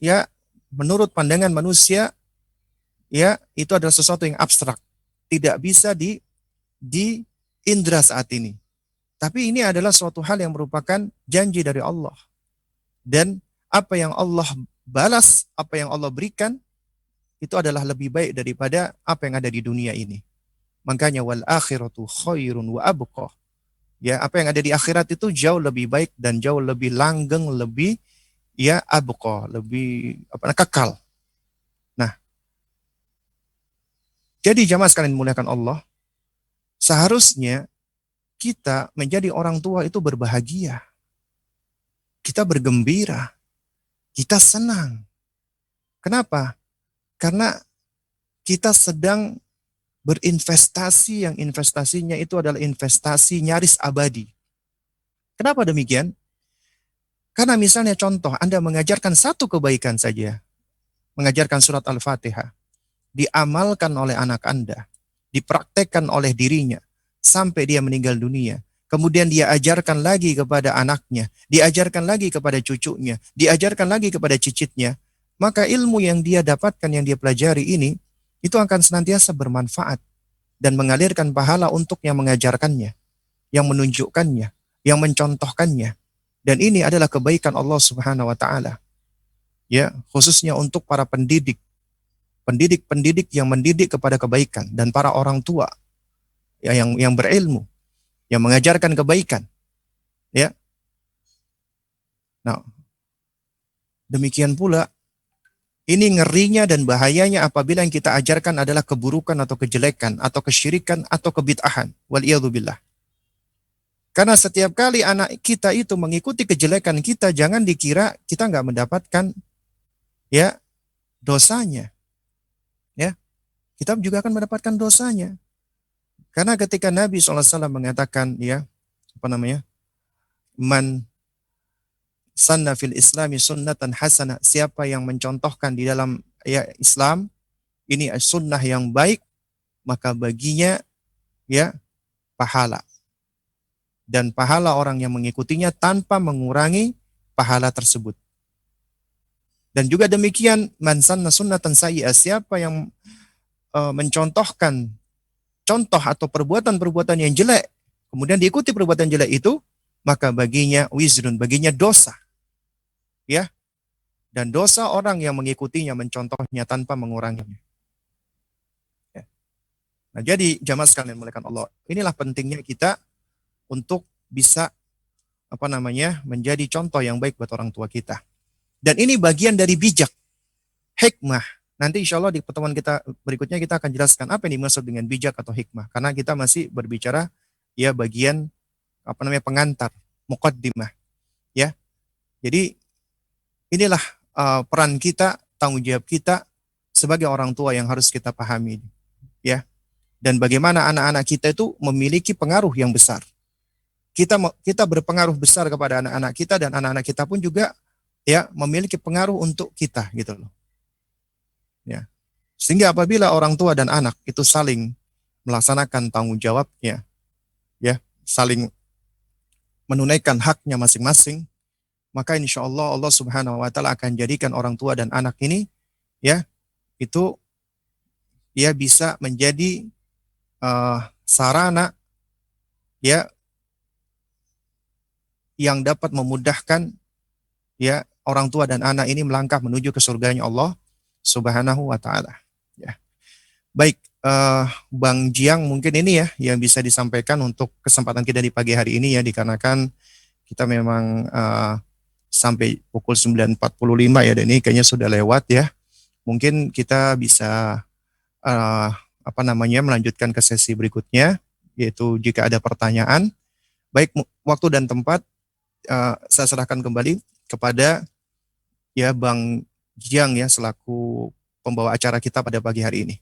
B: ya menurut pandangan manusia ya itu adalah sesuatu yang abstrak, tidak bisa di indera saat ini. Tapi ini adalah suatu hal yang merupakan janji dari Allah. Dan apa yang Allah balas, apa yang Allah berikan itu adalah lebih baik daripada apa yang ada di dunia ini. Makanya wal akhiratu khairun wa abqa. Ya, apa yang ada di akhirat itu jauh lebih baik dan jauh lebih langgeng, lebih ya abqa, lebih kekal. Nah, jadi jamaah sekalian dimuliakan Allah, seharusnya kita menjadi orang tua itu berbahagia. Kita bergembira. Kita senang. Kenapa? Karena kita sedang berinvestasi yang investasinya itu adalah investasi nyaris abadi. Kenapa demikian? Karena misalnya contoh, Anda mengajarkan satu kebaikan saja, mengajarkan surat Al-Fatihah, diamalkan oleh anak Anda, dipraktekkan oleh dirinya, sampai dia meninggal dunia. Kemudian dia ajarkan lagi kepada anaknya, diajarkan lagi kepada cucunya, diajarkan lagi kepada cicitnya. Maka ilmu yang dia dapatkan, yang dia pelajari ini, itu akan senantiasa bermanfaat dan mengalirkan pahala untuk yang mengajarkannya, yang menunjukkannya, yang mencontohkannya. Dan ini adalah kebaikan Allah Subhanahu wa taala. Ya, khususnya untuk para pendidik. Pendidik-pendidik yang mendidik kepada kebaikan dan para orang tua ya, yang berilmu, yang mengajarkan kebaikan. Ya. Nah, demikian pula ini ngerinya dan bahayanya apabila yang kita ajarkan adalah keburukan atau kejelekan atau kesyirikan atau kebid'ahan. Waliyadzubillah. Karena setiap kali anak kita itu mengikuti kejelekan kita, jangan dikira kita nggak mendapatkan ya dosanya. Ya, kita juga akan mendapatkan dosanya. Karena ketika Nabi SAW mengatakan ya man sanna fil islami sunnatan hasanah, siapa yang mencontohkan di dalam ya Islam ini sunnah yang baik, maka baginya ya pahala. Dan pahala orang yang mengikutinya tanpa mengurangi pahala tersebut. Dan juga demikian man sanna sunnatan sayyi'ah, siapa yang mencontohkan contoh atau perbuatan-perbuatan yang jelek, kemudian diikuti perbuatan jelek itu, maka baginya wizrun, baginya dosa. Ya, dan dosa orang yang mengikutinya, mencontohnya tanpa menguranginya. Ya. Nah, jadi jamaah sekalian dimuliakan Allah, inilah pentingnya kita untuk bisa menjadi contoh yang baik buat orang tua kita. Dan ini bagian dari bijak, hikmah. Nanti insya Allah di pertemuan kita berikutnya kita akan jelaskan apa yang dimaksud dengan bijak atau hikmah. Karena kita masih berbicara ya bagian pengantar, muqaddimah. Ya, jadi inilah peran kita, tanggung jawab kita sebagai orang tua yang harus kita pahami, ya. Dan bagaimana anak-anak kita itu memiliki pengaruh yang besar. Kita berpengaruh besar kepada anak-anak kita dan anak-anak kita pun juga ya memiliki pengaruh untuk kita gitu loh. Ya. Sehingga apabila orang tua dan anak itu saling melaksanakan tanggung jawabnya, ya, saling menunaikan haknya masing-masing, maka insya Allah Allah Subhanahu wa taala akan jadikan orang tua dan anak ini ya itu ya bisa menjadi sarana ya yang dapat memudahkan ya orang tua dan anak ini melangkah menuju ke surganya Allah Subhanahu wa taala. Ya. Baik, Bang Jiang, mungkin ini ya yang bisa disampaikan untuk kesempatan kita di pagi hari ini ya, dikarenakan kita memang sampai pukul 9.45 ya, dan ini kayaknya sudah lewat ya. Mungkin kita bisa melanjutkan ke sesi berikutnya, yaitu jika ada pertanyaan. Baik, waktu dan tempat saya serahkan kembali kepada ya Bang Jiang ya, selaku pembawa acara kita pada pagi hari ini.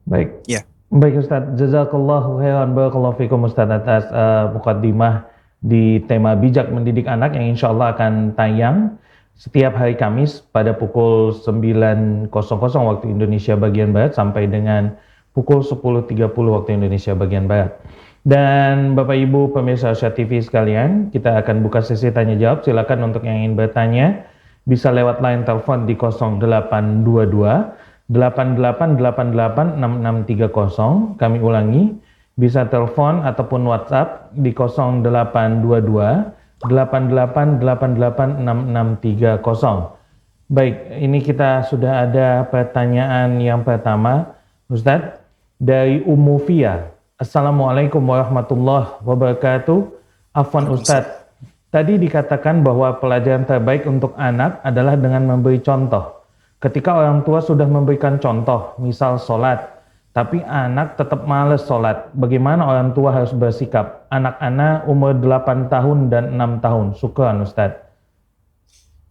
A: Baik.
B: Ya.
A: Baik Ustadz, jazakallahu khairan, barakallahu fikum Ustadz atas mukaddimah di tema bijak mendidik anak yang insya Allah akan tayang setiap hari Kamis pada pukul 9.00 waktu Indonesia bagian Barat sampai dengan pukul 10.30 waktu Indonesia bagian Barat. Dan Bapak Ibu pemirsa Asia TV sekalian, kita akan buka sesi tanya jawab. Silakan untuk yang ingin bertanya bisa lewat line telepon di 0822 88886630. Kami ulangi, bisa telepon ataupun WhatsApp di 0822 88886630. Baik, ini kita sudah ada pertanyaan yang pertama, Ustadz, dari Ummu Fia. Assalamualaikum warahmatullahi wabarakatuh. Afwan Ustadz, tadi dikatakan bahwa pelajaran terbaik untuk anak adalah dengan memberi contoh. Ketika orang tua sudah memberikan contoh, misal sholat, tapi anak tetap males sholat, bagaimana orang tua harus bersikap? Anak-anak umur 8 tahun dan 6 tahun. Syukran Ustadz.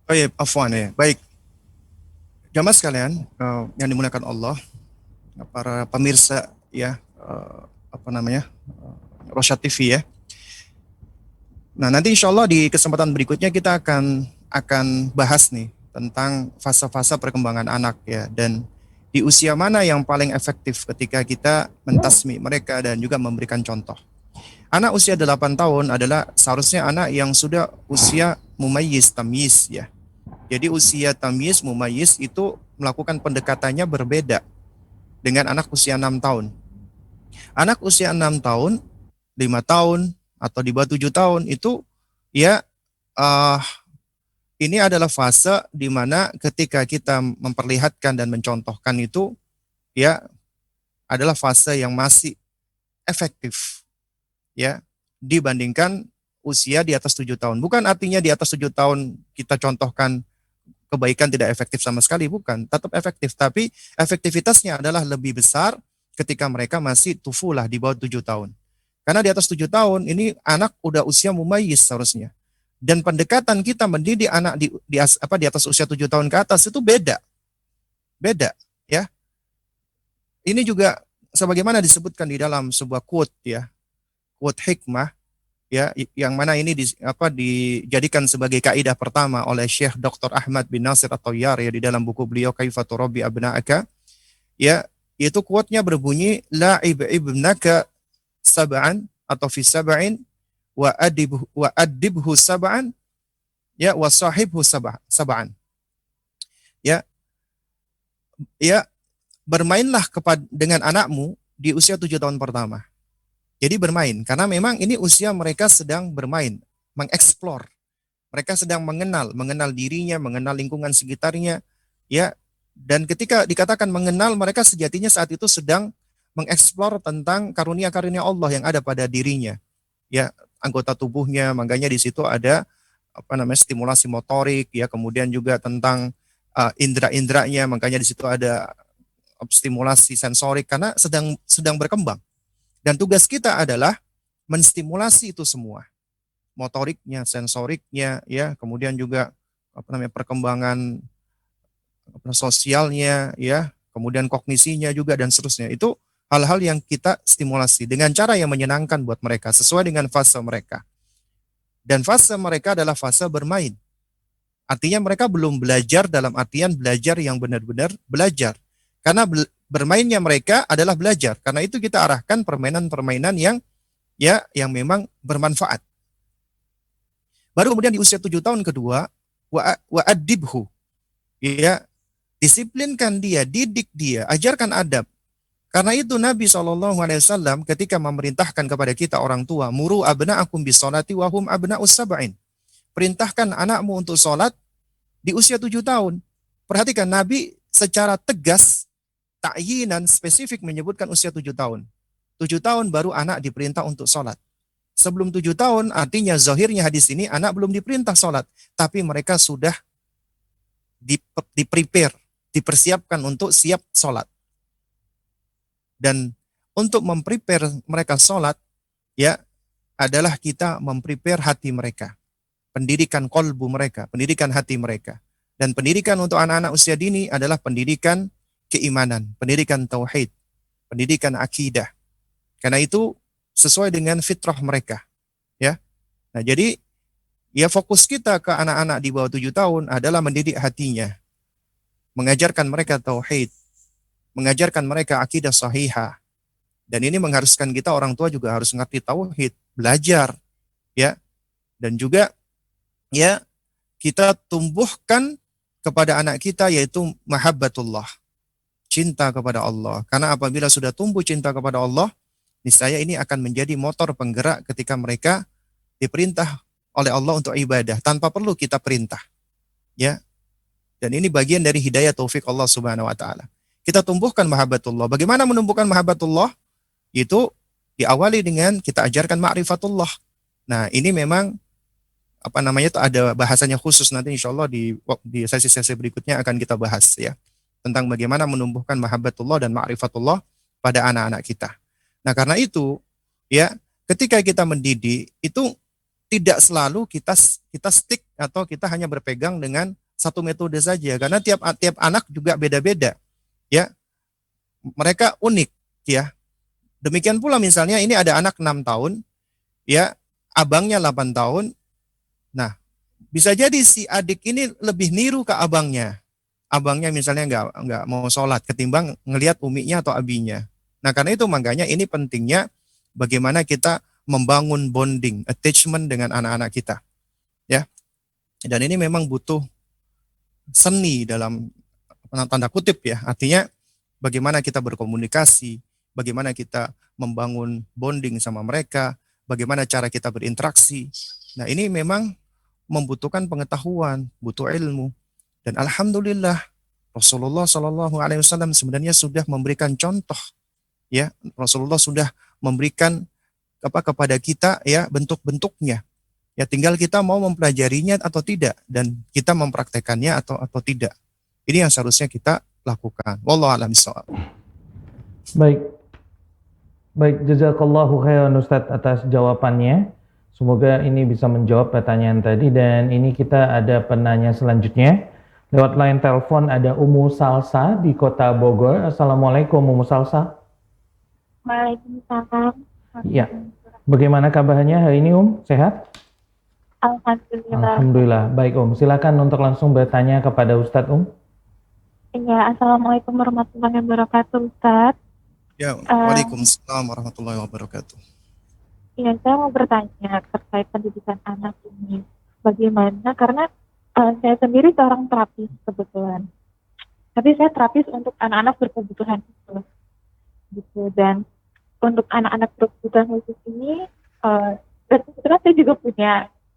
B: Oh ya, afwan ya. Baik. Jamaah sekalian yang dimuliakan Allah, para pemirsa ya, Rosyad TV ya. Nah, nanti insya Allah di kesempatan berikutnya kita akan bahas nih tentang fase-fase perkembangan anak ya, dan di usia mana yang paling efektif ketika kita mentasmi mereka dan juga memberikan contoh. Anak usia 8 tahun adalah seharusnya anak yang sudah usia mumayyiz, tamyiz ya. Jadi usia tamyiz, mumayyiz itu melakukan pendekatannya berbeda dengan anak usia 6 tahun. Anak usia 6 tahun, 5 tahun, atau di bawah 7 tahun itu ya ini adalah fase di mana ketika kita memperlihatkan dan mencontohkan itu ya adalah fase yang masih efektif ya dibandingkan usia di atas 7 tahun. Bukan artinya di atas 7 tahun kita contohkan kebaikan tidak efektif sama sekali, bukan. Tetap efektif, tapi efektivitasnya adalah lebih besar ketika mereka masih tufulah di bawah 7 tahun. Karena di atas 7 tahun ini anak udah usia mumayyiz seharusnya. Dan pendekatan kita mendidik anak di atas usia 7 tahun ke atas itu beda. Beda, ya. Ini juga sebagaimana disebutkan di dalam sebuah quote ya. Quote hikmah ya, yang mana ini dijadikan sebagai kaidah pertama oleh Syekh Dr. Ahmad bin Nasir At-Tayyar ya di dalam buku beliau Kaifa Turabbi Abna'aka. Ya, itu quote-nya berbunyi la'ib ibnaka sab'an atau fi sab'in wa adibhu sab'an ya wa sahibhu sab'an. Ya, bermainlah dengan anakmu di usia 7 tahun pertama. Jadi bermain, karena memang ini usia mereka sedang bermain, mengeksplor. Mereka sedang mengenal dirinya, mengenal lingkungan sekitarnya, ya. Dan ketika dikatakan mengenal, mereka sejatinya saat itu sedang mengeksplor tentang karunia-karunia Allah yang ada pada dirinya, ya, anggota tubuhnya. Makanya di situ ada stimulasi motorik, ya, kemudian juga tentang indera-inderanya. Makanya di situ ada stimulasi sensorik karena sedang berkembang. Dan tugas kita adalah menstimulasi itu semua, motoriknya, sensoriknya, ya, kemudian juga perkembangan sosialnya, ya, kemudian kognisinya juga dan seterusnya. Itu hal-hal yang kita stimulasi dengan cara yang menyenangkan buat mereka sesuai dengan fase mereka. Dan fase mereka adalah fase bermain. Artinya mereka belum belajar dalam artian belajar yang benar-benar belajar. Karena bermainnya mereka adalah belajar. Karena itu kita arahkan permainan-permainan yang memang bermanfaat. Baru kemudian di usia 7 tahun kedua, wa'adibhu. Ya, disiplinkan dia, didik dia, ajarkan adab. Karena itu Nabi SAW ketika memerintahkan kepada kita orang tua, muru abna'akum bisolati wahum abna'us sab'in. Perintahkan anakmu untuk sholat di usia 7 tahun. Perhatikan Nabi secara tegas, ta'yinan spesifik menyebutkan usia 7 tahun. 7 tahun baru anak diperintah untuk sholat. Sebelum 7 tahun, artinya zahirnya hadis ini anak belum diperintah sholat. Tapi mereka sudah di-prepare, dipersiapkan untuk siap sholat. Dan untuk memprepare mereka sholat, ya, adalah kita memprepare hati mereka. Pendidikan kolbu mereka, pendidikan hati mereka. Dan pendidikan untuk anak-anak usia dini adalah pendidikan keimanan, pendidikan tauhid, pendidikan akidah. Karena itu sesuai dengan fitrah mereka. Ya. Nah, jadi ya fokus kita ke anak-anak di bawah 7 tahun adalah mendidik hatinya. Mengajarkan mereka tauhid, mengajarkan mereka akidah sahihah. Dan ini mengharuskan kita orang tua juga harus ngerti tauhid, belajar, ya. Dan juga ya kita tumbuhkan kepada anak kita yaitu mahabbatullah, cinta kepada Allah. Karena apabila sudah tumbuh cinta kepada Allah, niscaya ini akan menjadi motor penggerak ketika mereka diperintah oleh Allah untuk ibadah tanpa perlu kita perintah. Ya. Dan ini bagian dari hidayah taufik Allah Subhanahu wa taala. Kita tumbuhkan mahabbatullah. Bagaimana menumbuhkan mahabbatullah? Itu diawali dengan kita ajarkan ma'rifatullah. Nah, ini memang itu ada bahasanya khusus nanti insya Allah di sesi-sesi berikutnya akan kita bahas ya. Tentang bagaimana menumbuhkan mahabbatullah dan ma'rifatullah pada anak-anak kita. Nah, karena itu ya, ketika kita mendidik itu tidak selalu kita stick atau kita hanya berpegang dengan satu metode saja karena tiap anak juga beda-beda. Ya, mereka unik ya. Demikian pula misalnya ini ada anak 6 tahun, ya, abangnya 8 tahun. Nah, bisa jadi si adik ini lebih niru ke abangnya. Abangnya misalnya nggak mau sholat ketimbang ngelihat uminya atau abinya. Nah, karena itu makanya ini pentingnya bagaimana kita membangun bonding, attachment dengan anak-anak kita. Ya. Dan ini memang butuh seni dalam tanda kutip ya, artinya bagaimana kita berkomunikasi, bagaimana kita membangun bonding sama mereka, bagaimana cara kita berinteraksi. Nah, ini memang membutuhkan pengetahuan, butuh ilmu. Dan alhamdulillah Rasulullah Shallallahu Alaihi Wasallam sebenarnya sudah memberikan contoh, ya. Rasulullah sudah memberikan kepada kita ya bentuk-bentuknya. Ya, tinggal kita mau mempelajarinya atau tidak dan kita mempraktekannya atau tidak. Ini yang seharusnya kita lakukan. Wallahu a'lam bishawab.
A: Baik, jazakallahu khairan Ustadz atas jawabannya. Semoga ini bisa menjawab pertanyaan tadi dan ini kita ada penanya selanjutnya. Lewat line telepon ada Ummu Salsa di Kota Bogor. Assalamualaikum Ummu Salsa.
C: Waalaikumsalam.
A: Ya. Bagaimana kabarnya hari ini Sehat?
C: Alhamdulillah.
A: Alhamdulillah. Baik silakan untuk langsung bertanya kepada Ustadz
C: Iya, Assalamualaikum warahmatullahi wabarakatuh Ustadz.
B: Ya, Waalaikumsalam warahmatullahi wabarakatuh.
C: Iya, saya mau bertanya terkait pendidikan anak ini. Bagaimana, karena saya sendiri seorang terapis kebetulan. Tapi saya terapis untuk anak-anak berkebutuhan khusus. Gitu. Dan untuk anak-anak berkebutuhan khusus ini, dan kebetulan saya juga punya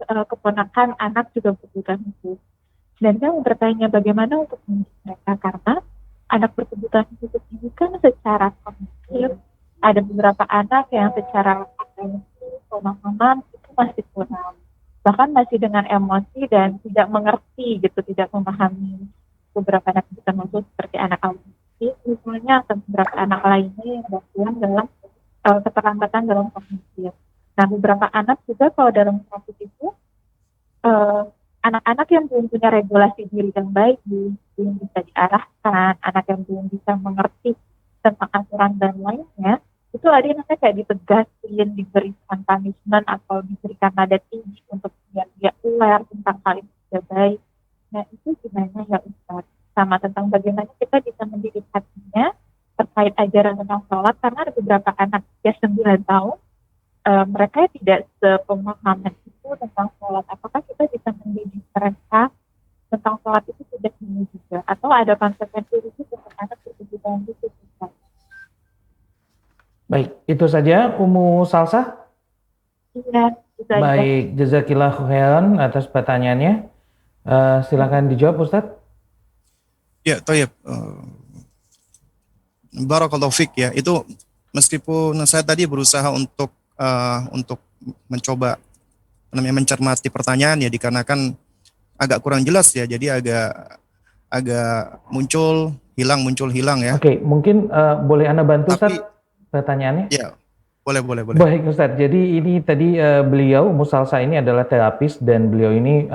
C: keponakan anak juga berkebutuhan khusus. Dan saya mau bertanya bagaimana untuk mendidik mereka, karena anak berkebutuhan khusus ini kan secara kognitif ada beberapa anak yang secara pemahaman itu masih kurang, bahkan masih dengan emosi dan tidak mengerti gitu, tidak memahami beberapa anak kebutuhan khusus seperti anak autistik misalnya atau beberapa anak lainnya yang gangguan dalam keterlambatan dalam kognitif. Nah, beberapa anak juga kalau dalam kasus itu anak-anak yang belum punya regulasi diri yang baik, belum bisa diarahkan, anak yang belum bisa mengerti tentang aturan dan lainnya, itu ada yang namanya kayak ditegasin, diberikan punishment atau diberikan nada tinggi untuk biar dia aware tentang hal yang tidak baik. Nah, itu gimana ya Ustaz? Sama tentang bagaimana kita bisa mendidik hatinya terkait ajaran tentang sholat, karena ada beberapa anak ya 9 tahun, mereka tidak sepemahaman itu tentang sholat. Apakah kita bisa mendidik mereka tentang sholat itu sudah ini juga? Atau ada konsekuensi itu untuk anak berkebutuhan khusus?
A: Baik, itu saja Umu Salsa.
C: Iya, itu aja.
A: Baik, jazakillah khairan atas pertanyaannya. Silakan dijawab Ustadz.
B: Ya, toyib. Barakallahu fik ya. Itu meskipun saya tadi berusaha untuk mencoba namanya mencermati pertanyaan ya, dikarenakan agak kurang jelas ya. Jadi agak agak muncul hilang ya.
A: Oke, mungkin boleh Anda bantu
B: Tapi
A: Ustadz pertanyaannya?
B: ya, boleh.
A: Baik Ustadz, jadi ini tadi beliau, Umu Salsa ini adalah terapis dan beliau ini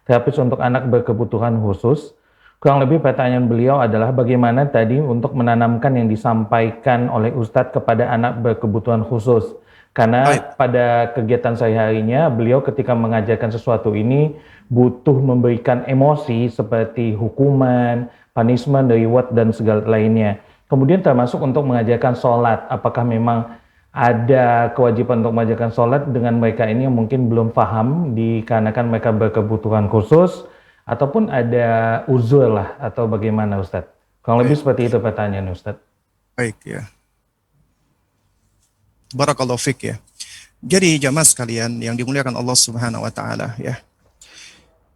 A: terapis untuk anak berkebutuhan khusus. Kurang lebih pertanyaan beliau adalah bagaimana tadi untuk menanamkan yang disampaikan oleh Ustadz kepada anak berkebutuhan khusus. Karena
B: Baik.
A: pada kegiatan sehari-harinya beliau ketika mengajarkan sesuatu ini butuh memberikan emosi seperti hukuman, punishment, reward, dan segala lainnya. Kemudian termasuk untuk mengajarkan sholat, apakah memang ada kewajiban untuk mengajarkan sholat dengan mereka ini yang mungkin belum paham dikarenakan mereka berkebutuhan khusus, ataupun ada uzur lah, atau bagaimana Ustadz? Kurang lebih
B: Baik.
A: seperti itu pertanyaan Ustadz.
B: Baik ya. Barakallahu fik ya. Jadi jamaah sekalian yang dimuliakan Allah Subhanahu wa taala ya.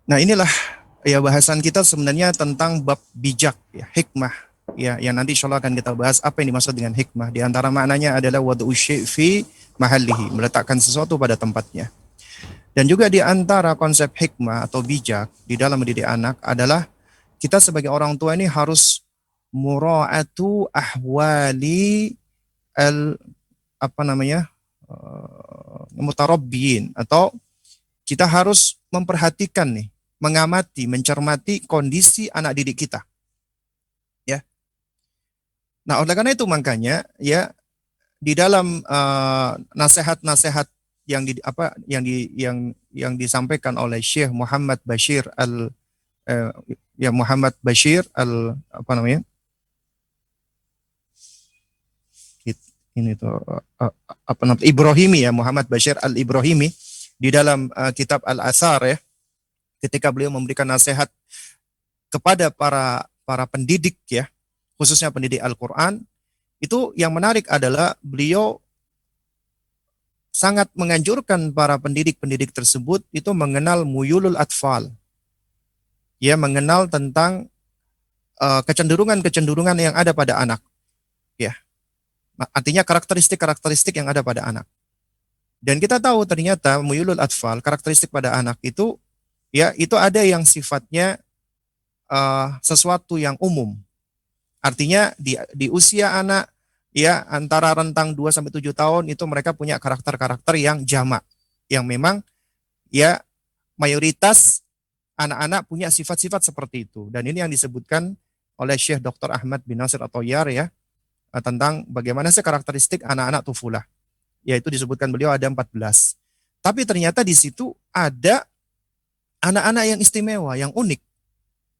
B: Nah, inilah ya bahasan kita sebenarnya tentang bab bijak ya, hikmah ya, yang nanti insyaallah akan kita bahas apa yang dimaksud dengan hikmah. Di antara maknanya adalah wad'u syai' fi mahallihi, meletakkan sesuatu pada tempatnya. Dan juga di antara konsep hikmah atau bijak di dalam mendidik anak adalah kita sebagai orang tua ini harus mura'atu ahwali al apa namanya mutarabbiin, atau kita harus memperhatikan nih, mengamati, mencermati kondisi anak didik kita. Ya. Nah, oleh karena itu makanya ya di dalam nasihat-nasihat yang disampaikan oleh Syekh Muhammad Bashir Muhammad Bashir apa namanya? Ini tuh apa namanya? Ibrahimi ya, Muhammad Bashir Al-Ibrahimi di dalam kitab Al-Athar ya, ketika beliau memberikan nasihat kepada para pendidik ya, khususnya pendidik Al-Qur'an, itu yang menarik adalah beliau sangat menganjurkan para pendidik-pendidik tersebut itu mengenal muyulul atfal. Ya, mengenal tentang kecenderungan-kecenderungan yang ada pada anak. Ya. Artinya karakteristik-karakteristik yang ada pada anak. Dan kita tahu ternyata muyulul atfal, karakteristik pada anak itu ya, itu ada yang sifatnya sesuatu yang umum. Artinya di usia anak ya antara rentang 2 sampai 7 tahun itu mereka punya karakter-karakter yang jamak, yang memang ya mayoritas anak-anak punya sifat-sifat seperti itu. Dan ini yang disebutkan oleh Syekh Dr. Ahmad bin Nasir At-Tayyar ya, tentang bagaimana sih karakteristik anak-anak tufulah. Yaitu disebutkan beliau ada 14. Tapi ternyata di situ ada anak-anak yang istimewa, yang unik.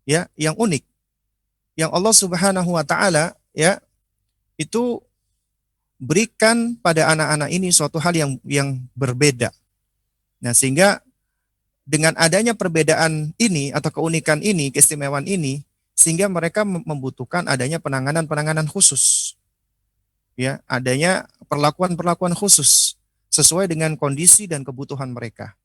B: Ya, yang unik. Yang Allah Subhanahu wa taala ya itu berikan pada anak-anak ini suatu hal yang berbeda. Nah, sehingga dengan adanya perbedaan ini atau keunikan ini, keistimewaan ini, sehingga mereka membutuhkan adanya penanganan-penanganan khusus. Ya, adanya perlakuan-perlakuan khusus sesuai dengan kondisi dan kebutuhan mereka.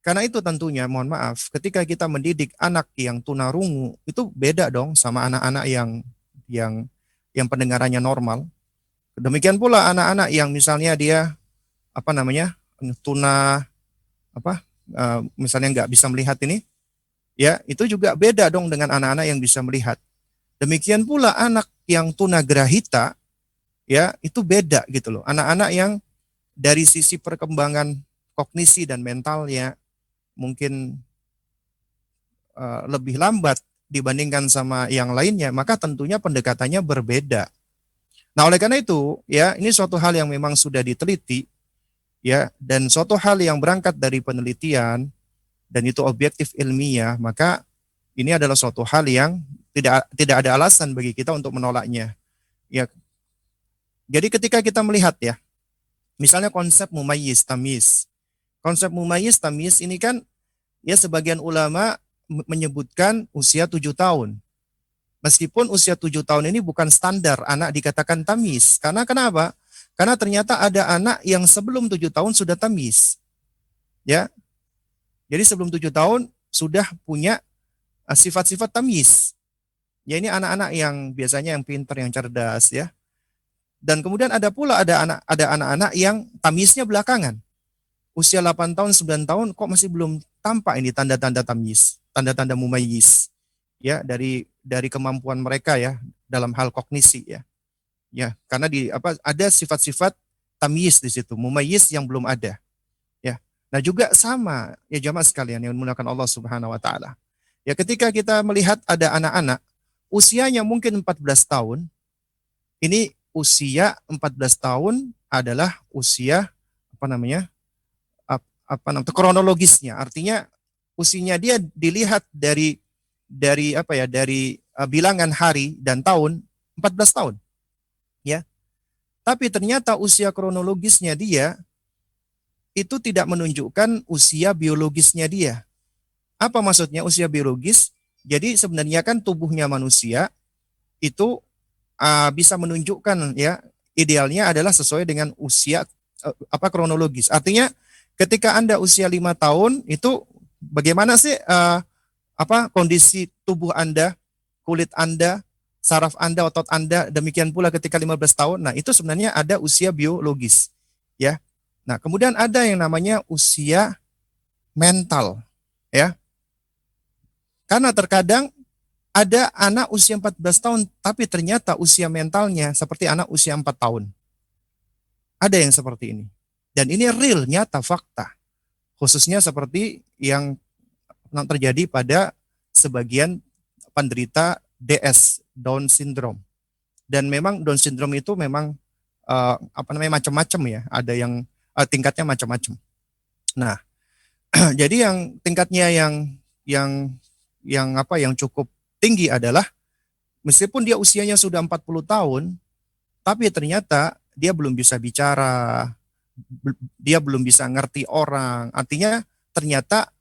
B: Karena itu tentunya mohon maaf, ketika kita mendidik anak yang tunarungu itu beda dong sama anak-anak yang pendengarannya normal. Demikian pula anak-anak yang misalnya dia apa namanya tuna apa misalnya nggak bisa melihat ini, ya itu juga beda dong dengan anak-anak yang bisa melihat. Demikian pula anak yang tunagrahita, ya itu beda gitu loh. Anak-anak yang dari sisi perkembangan kognisi dan mentalnya mungkin lebih lambat dibandingkan sama yang lainnya, maka tentunya pendekatannya berbeda. Nah, oleh karena itu, ya ini suatu hal yang memang sudah diteliti, ya, dan suatu hal yang berangkat dari penelitian dan itu objektif ilmiah, maka ini adalah suatu hal yang tidak ada alasan bagi kita untuk menolaknya. Ya, jadi ketika kita melihat ya, misalnya konsep mumayyiz tamyiz. Konsep mumayyiz tamyiz ini kan ya sebagian ulama menyebutkan usia 7 tahun. Meskipun usia 7 tahun ini bukan standar anak dikatakan tamyiz. Karena kenapa? Karena ternyata ada anak yang sebelum 7 tahun sudah tamyiz. Ya. Jadi sebelum 7 tahun sudah punya sifat-sifat tamyiz. Ya, ini anak-anak yang biasanya yang pintar, yang cerdas ya. Dan kemudian ada anak-anak yang tamyiznya belakangan. Usia 8 tahun, 9 tahun kok masih belum tampak ini tanda-tanda tamyiz, tanda-tanda mumayyiz. Ya, dari kemampuan mereka ya dalam hal kognisi ya. Ya, karena ada sifat-sifat tamyiz di situ, mumayyiz yang belum ada. Ya. Nah, juga sama ya jamaah sekalian yang dimuliakan Allah Subhanahu wa taala. Ya, ketika kita melihat ada anak-anak usianya mungkin 14 tahun, ini usia 14 tahun adalah usia apa namanya? Kronologisnya. Artinya usianya dia dilihat dari bilangan hari dan tahun 14 tahun. Ya. Tapi ternyata usia kronologisnya dia itu tidak menunjukkan usia biologisnya dia. Apa maksudnya usia biologis? Jadi sebenarnya kan tubuhnya manusia itu bisa menunjukkan ya idealnya adalah sesuai dengan usia kronologis. Artinya ketika Anda usia 5 tahun itu bagaimana sih kondisi tubuh Anda, kulit Anda, saraf Anda, otot Anda, demikian pula ketika 15 tahun. Nah, itu sebenarnya ada usia biologis, ya. Nah, kemudian ada yang namanya usia mental, ya. Karena terkadang ada anak usia 14 tahun, tapi ternyata usia mentalnya seperti anak usia 4 tahun. Ada yang seperti ini. Dan ini real, nyata, fakta. Khususnya seperti yang terjadi pada sebagian penderita DS, Down syndrome. Dan memang Down syndrome itu memang macam-macam ya. Ada yang tingkatnya macam-macam. Nah, jadi yang tingkatnya yang cukup tinggi adalah meskipun dia usianya sudah 40 tahun, tapi ternyata dia belum bisa bicara, dia belum bisa ngerti orang. Artinya ternyata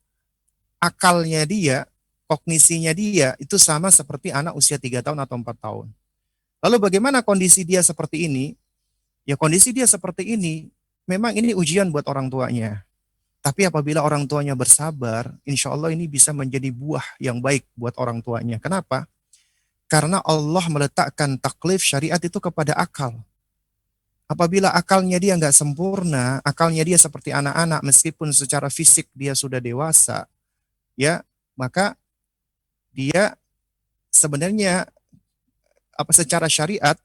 B: akalnya dia, kognisinya dia itu sama seperti anak usia 3 tahun atau 4 tahun. Lalu bagaimana kondisi dia seperti ini? Ya kondisi dia seperti ini, memang ini ujian buat orang tuanya. Tapi apabila orang tuanya bersabar, insya Allah ini bisa menjadi buah yang baik buat orang tuanya. Kenapa? Karena Allah meletakkan taklif syariat itu kepada akal. Apabila akalnya dia nggak sempurna, akalnya dia seperti anak-anak, meskipun secara fisik dia sudah dewasa, ya maka dia sebenarnya secara syariat,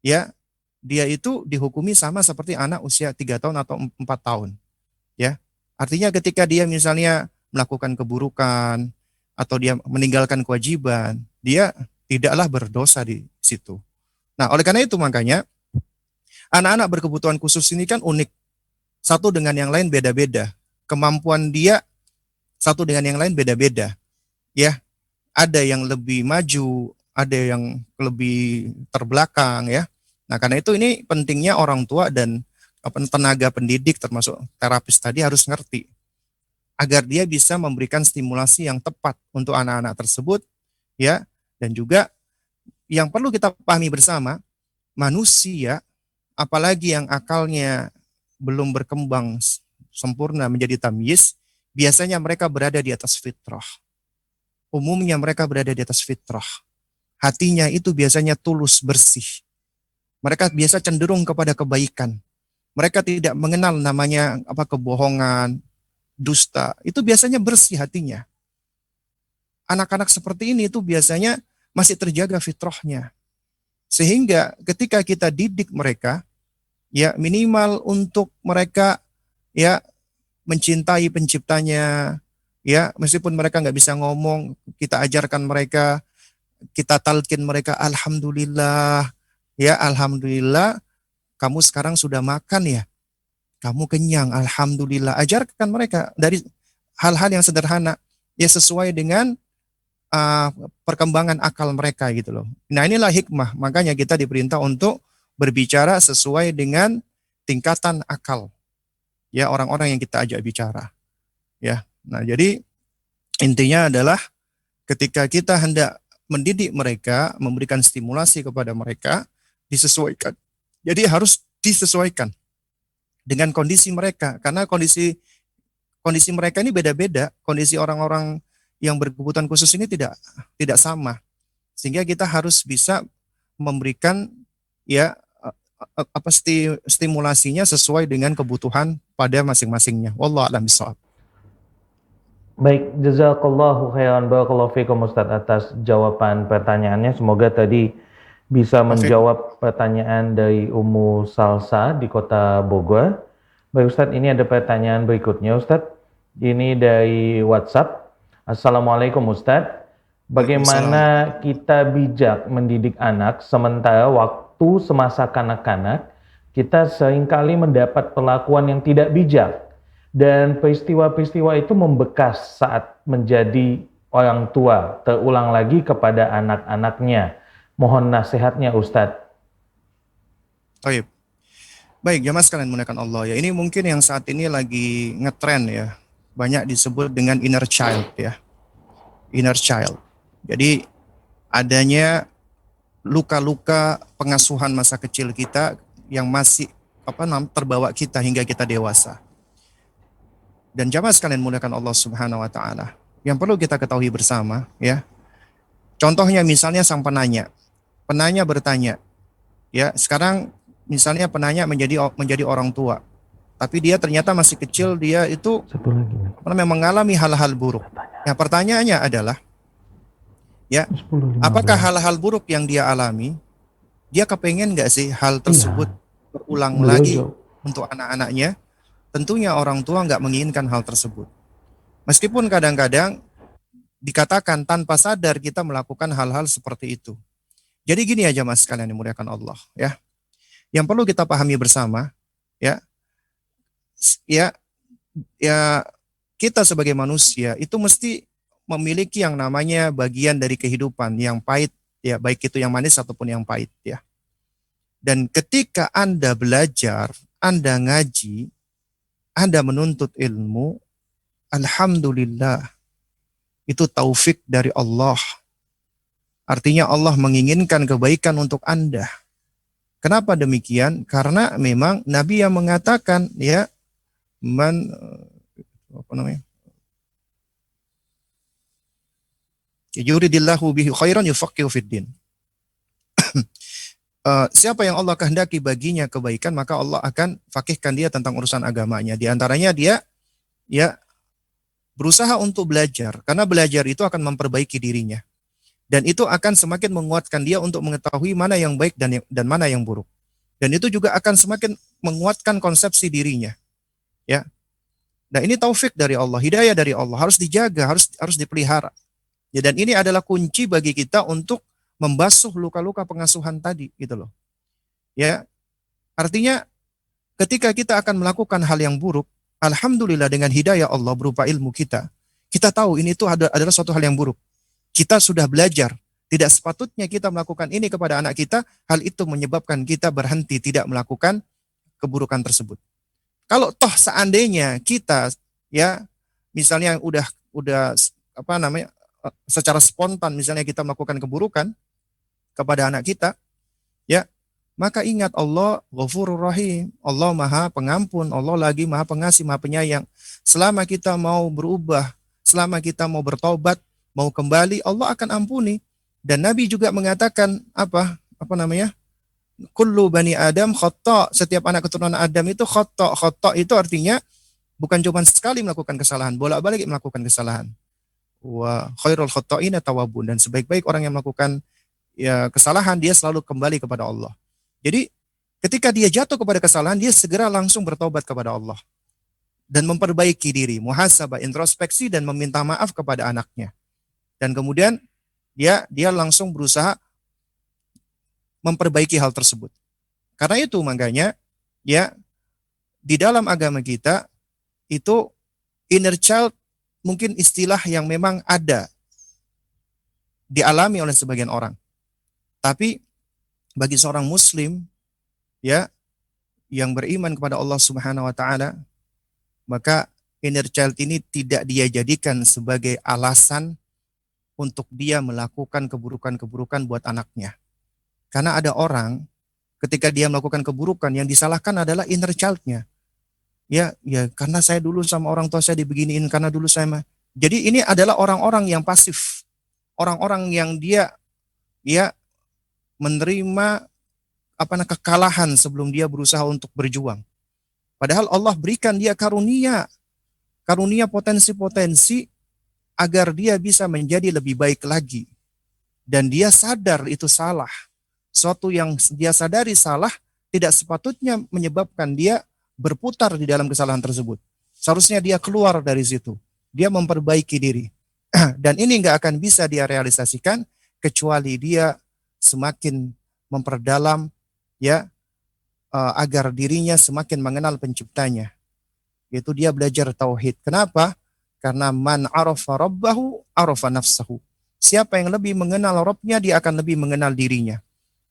B: ya dia itu dihukumi sama seperti anak usia 3 tahun atau 4 tahun. Ya. Artinya ketika dia misalnya melakukan keburukan atau dia meninggalkan kewajiban, dia tidaklah berdosa di situ. Nah, oleh karena itu makanya anak-anak berkebutuhan khusus ini kan unik. Satu dengan yang lain beda-beda. Kemampuan dia satu dengan yang lain beda-beda. Ya. Ada yang lebih maju, ada yang lebih terbelakang ya. Nah, karena itu ini pentingnya orang tua dan tenaga pendidik termasuk terapis tadi harus ngerti agar dia bisa memberikan stimulasi yang tepat untuk anak-anak tersebut ya. Dan juga yang perlu kita pahami bersama, manusia apalagi yang akalnya belum berkembang sempurna menjadi tamyiz, biasanya mereka berada di atas fitrah. Umumnya mereka berada di atas fitrah. Hatinya itu biasanya tulus, bersih. Mereka biasa cenderung kepada kebaikan. Mereka tidak mengenal namanya kebohongan, dusta. Itu biasanya bersih hatinya. Anak-anak seperti ini itu biasanya masih terjaga fitrahnya. Sehingga ketika kita didik mereka, ya minimal untuk mereka ya mencintai penciptanya, ya meskipun mereka nggak bisa ngomong, kita ajarkan mereka, kita talkin mereka, alhamdulillah, ya alhamdulillah. Kamu sekarang sudah makan ya, kamu kenyang, alhamdulillah. Ajarkan mereka dari hal-hal yang sederhana, ya sesuai dengan perkembangan akal mereka gitu loh. Nah inilah hikmah, makanya kita diperintah untuk berbicara sesuai dengan tingkatan akal, ya orang-orang yang kita ajak bicara. Ya, nah jadi intinya adalah ketika kita hendak mendidik mereka, memberikan stimulasi kepada mereka, disesuaikan. Jadi harus disesuaikan dengan kondisi mereka, karena kondisi kondisi mereka ini beda-beda. Kondisi orang-orang yang berkebutuhan khusus ini tidak sama, sehingga kita harus bisa memberikan ya stimulasinya sesuai dengan kebutuhan pada masing-masingnya. Wallahu a'lam bishawab.
A: Baik, jazakallahu khairan, barakallahu fikum Ustadz atas jawaban pertanyaannya. Semoga tadi bisa menjawab pertanyaan dari Ummu Salsa di Kota Bogor. Baik Ustadz, ini ada pertanyaan berikutnya Ustadz. Ini dari WhatsApp. Assalamualaikum Ustadz. Bagaimana kita bijak mendidik anak sementara waktu semasa kanak-kanak kita seringkali mendapat perlakuan yang tidak bijak dan peristiwa-peristiwa itu membekas saat menjadi orang tua, terulang lagi kepada anak-anaknya. Mohon nasihatnya Ustadz.
B: Baik. Baik, jamaah sekalian menggunakan Allah ya. Ini mungkin yang saat ini lagi ngetren ya. Banyak disebut dengan inner child ya. Inner child. Jadi adanya luka-luka pengasuhan masa kecil kita yang masih terbawa kita hingga kita dewasa. Dan jamaah sekalian menggunakan Allah Subhanahu wa taala. Yang perlu kita ketahui bersama ya. Contohnya misalnya sang penanya. Penanya bertanya, ya, sekarang misalnya penanya menjadi orang tua. Tapi dia ternyata masih kecil, dia itu mengalami hal-hal buruk. Nah, pertanyaannya adalah ya, apakah hal-hal buruk yang dia alami, dia kepengen nggak sih hal tersebut berulang lagi untuk anak-anaknya? Tentunya orang tua nggak menginginkan hal tersebut. Meskipun kadang-kadang dikatakan tanpa sadar kita melakukan hal-hal seperti itu. Jadi gini aja mas sekalian dimuliakan Allah ya. Yang perlu kita pahami bersama ya kita sebagai manusia itu mesti memiliki yang namanya bagian dari kehidupan yang pahit ya, baik itu yang manis ataupun yang pahit ya. Dan ketika Anda belajar, Anda ngaji, Anda menuntut ilmu, alhamdulillah itu taufik dari Allah. Artinya Allah menginginkan kebaikan untuk Anda. Kenapa demikian? Karena memang Nabi yang mengatakan ya yuridillahu bihi khairan yufaqihu fiddin. Siapa yang Allah kehendaki baginya kebaikan, maka Allah akan fakihkan dia tentang urusan agamanya. Di antaranya dia ya berusaha untuk belajar, karena belajar itu akan memperbaiki dirinya. Dan itu akan semakin menguatkan dia untuk mengetahui mana yang baik dan mana yang buruk. Dan itu juga akan semakin menguatkan konsepsi dirinya. Ya. Nah, ini taufik dari Allah, hidayah dari Allah, harus dijaga, harus dipelihara. Ya, dan ini adalah kunci bagi kita untuk membasuh luka-luka pengasuhan tadi gitu loh. Ya. Artinya ketika kita akan melakukan hal yang buruk, alhamdulillah dengan hidayah Allah berupa ilmu kita tahu ini itu adalah suatu hal yang buruk. Kita sudah belajar, tidak sepatutnya kita melakukan ini kepada anak kita, hal itu menyebabkan kita berhenti tidak melakukan keburukan tersebut. Kalau toh seandainya kita ya misalnya udah secara spontan misalnya kita melakukan keburukan kepada anak kita, ya, maka ingat Allah Ghafurur Rahim, Allah Maha Pengampun, Allah lagi Maha Pengasih, Maha Penyayang. Selama kita mau berubah, selama kita mau bertobat, mau kembali, Allah akan ampuni. Dan Nabi juga mengatakan kullu bani Adam khata', setiap anak keturunan Adam itu khata'. Khata' itu artinya bukan cuma sekali melakukan kesalahan, bolak-balik melakukan kesalahan. Wa khairul khata'ina tawabun, dan sebaik-baik orang yang melakukan ya kesalahan dia selalu kembali kepada Allah. Jadi ketika dia jatuh kepada kesalahan, dia segera langsung bertobat kepada Allah dan memperbaiki diri, muhasabah, introspeksi, dan meminta maaf kepada anaknya. Dan kemudian dia langsung berusaha memperbaiki hal tersebut. Karena itu makanya ya di dalam agama kita itu inner child mungkin istilah yang memang ada dialami oleh sebagian orang. Tapi bagi seorang muslim ya yang beriman kepada Allah Subhanahu wa taala, maka inner child ini tidak dia jadikan sebagai alasan untuk dia melakukan keburukan-keburukan buat anaknya. Karena ada orang ketika dia melakukan keburukan, yang disalahkan adalah inner child-nya. Ya, karena saya dulu sama orang tua saya dibeginiin, karena dulu jadi ini adalah orang-orang yang pasif, orang-orang yang dia ya menerima kekalahan sebelum dia berusaha untuk berjuang. Padahal Allah berikan dia karunia, karunia potensi-potensi agar dia bisa menjadi lebih baik lagi. Dan dia sadar itu salah. Suatu yang dia sadari salah tidak sepatutnya menyebabkan dia berputar di dalam kesalahan tersebut. Seharusnya dia keluar dari situ. Dia memperbaiki diri. Dan ini nggak akan bisa dia realisasikan kecuali dia semakin memperdalam ya agar dirinya semakin mengenal penciptanya. Yaitu dia belajar tauhid. Kenapa? Karena man arafa rabbahu arafa nafsahu. Siapa yang lebih mengenal Rabbnya, dia akan lebih mengenal dirinya.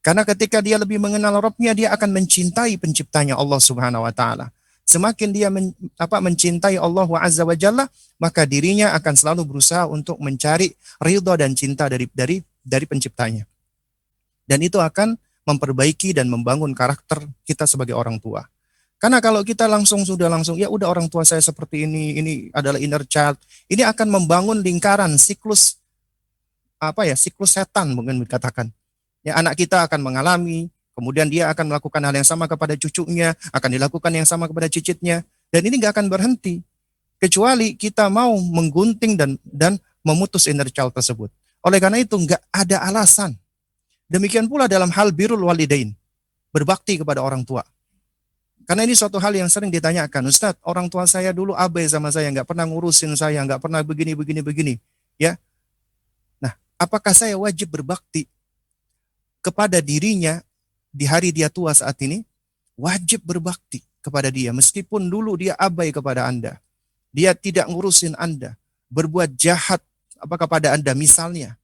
B: Karena ketika dia lebih mengenal Rabbnya, dia akan mencintai penciptanya Allah Subhanahu wa taala. Semakin dia mencintai Allah Azza wa Jalla, maka dirinya akan selalu berusaha untuk mencari ridha dan cinta dari penciptanya. Dan itu akan memperbaiki dan membangun karakter kita sebagai orang tua. Karena kalau kita langsung ya udah orang tua saya seperti ini adalah inner child, ini akan membangun lingkaran siklus siklus setan mungkin dikatakan. Ya, anak kita akan mengalami, kemudian dia akan melakukan hal yang sama kepada cucunya, akan dilakukan yang sama kepada cicitnya, dan ini nggak akan berhenti kecuali kita mau menggunting dan memutus inner child tersebut. Oleh karena itu nggak ada alasan. Demikian pula dalam hal birrul walidain, berbakti kepada orang tua. Karena ini suatu hal yang sering ditanyakan, Ustadz, orang tua saya dulu abai sama saya, nggak pernah ngurusin saya, nggak pernah begini. Ya, nah, apakah saya wajib berbakti kepada dirinya di hari dia tua saat ini? Wajib berbakti kepada dia, meskipun dulu dia abai kepada Anda. Dia tidak ngurusin Anda, berbuat jahat kepada Anda misalnya.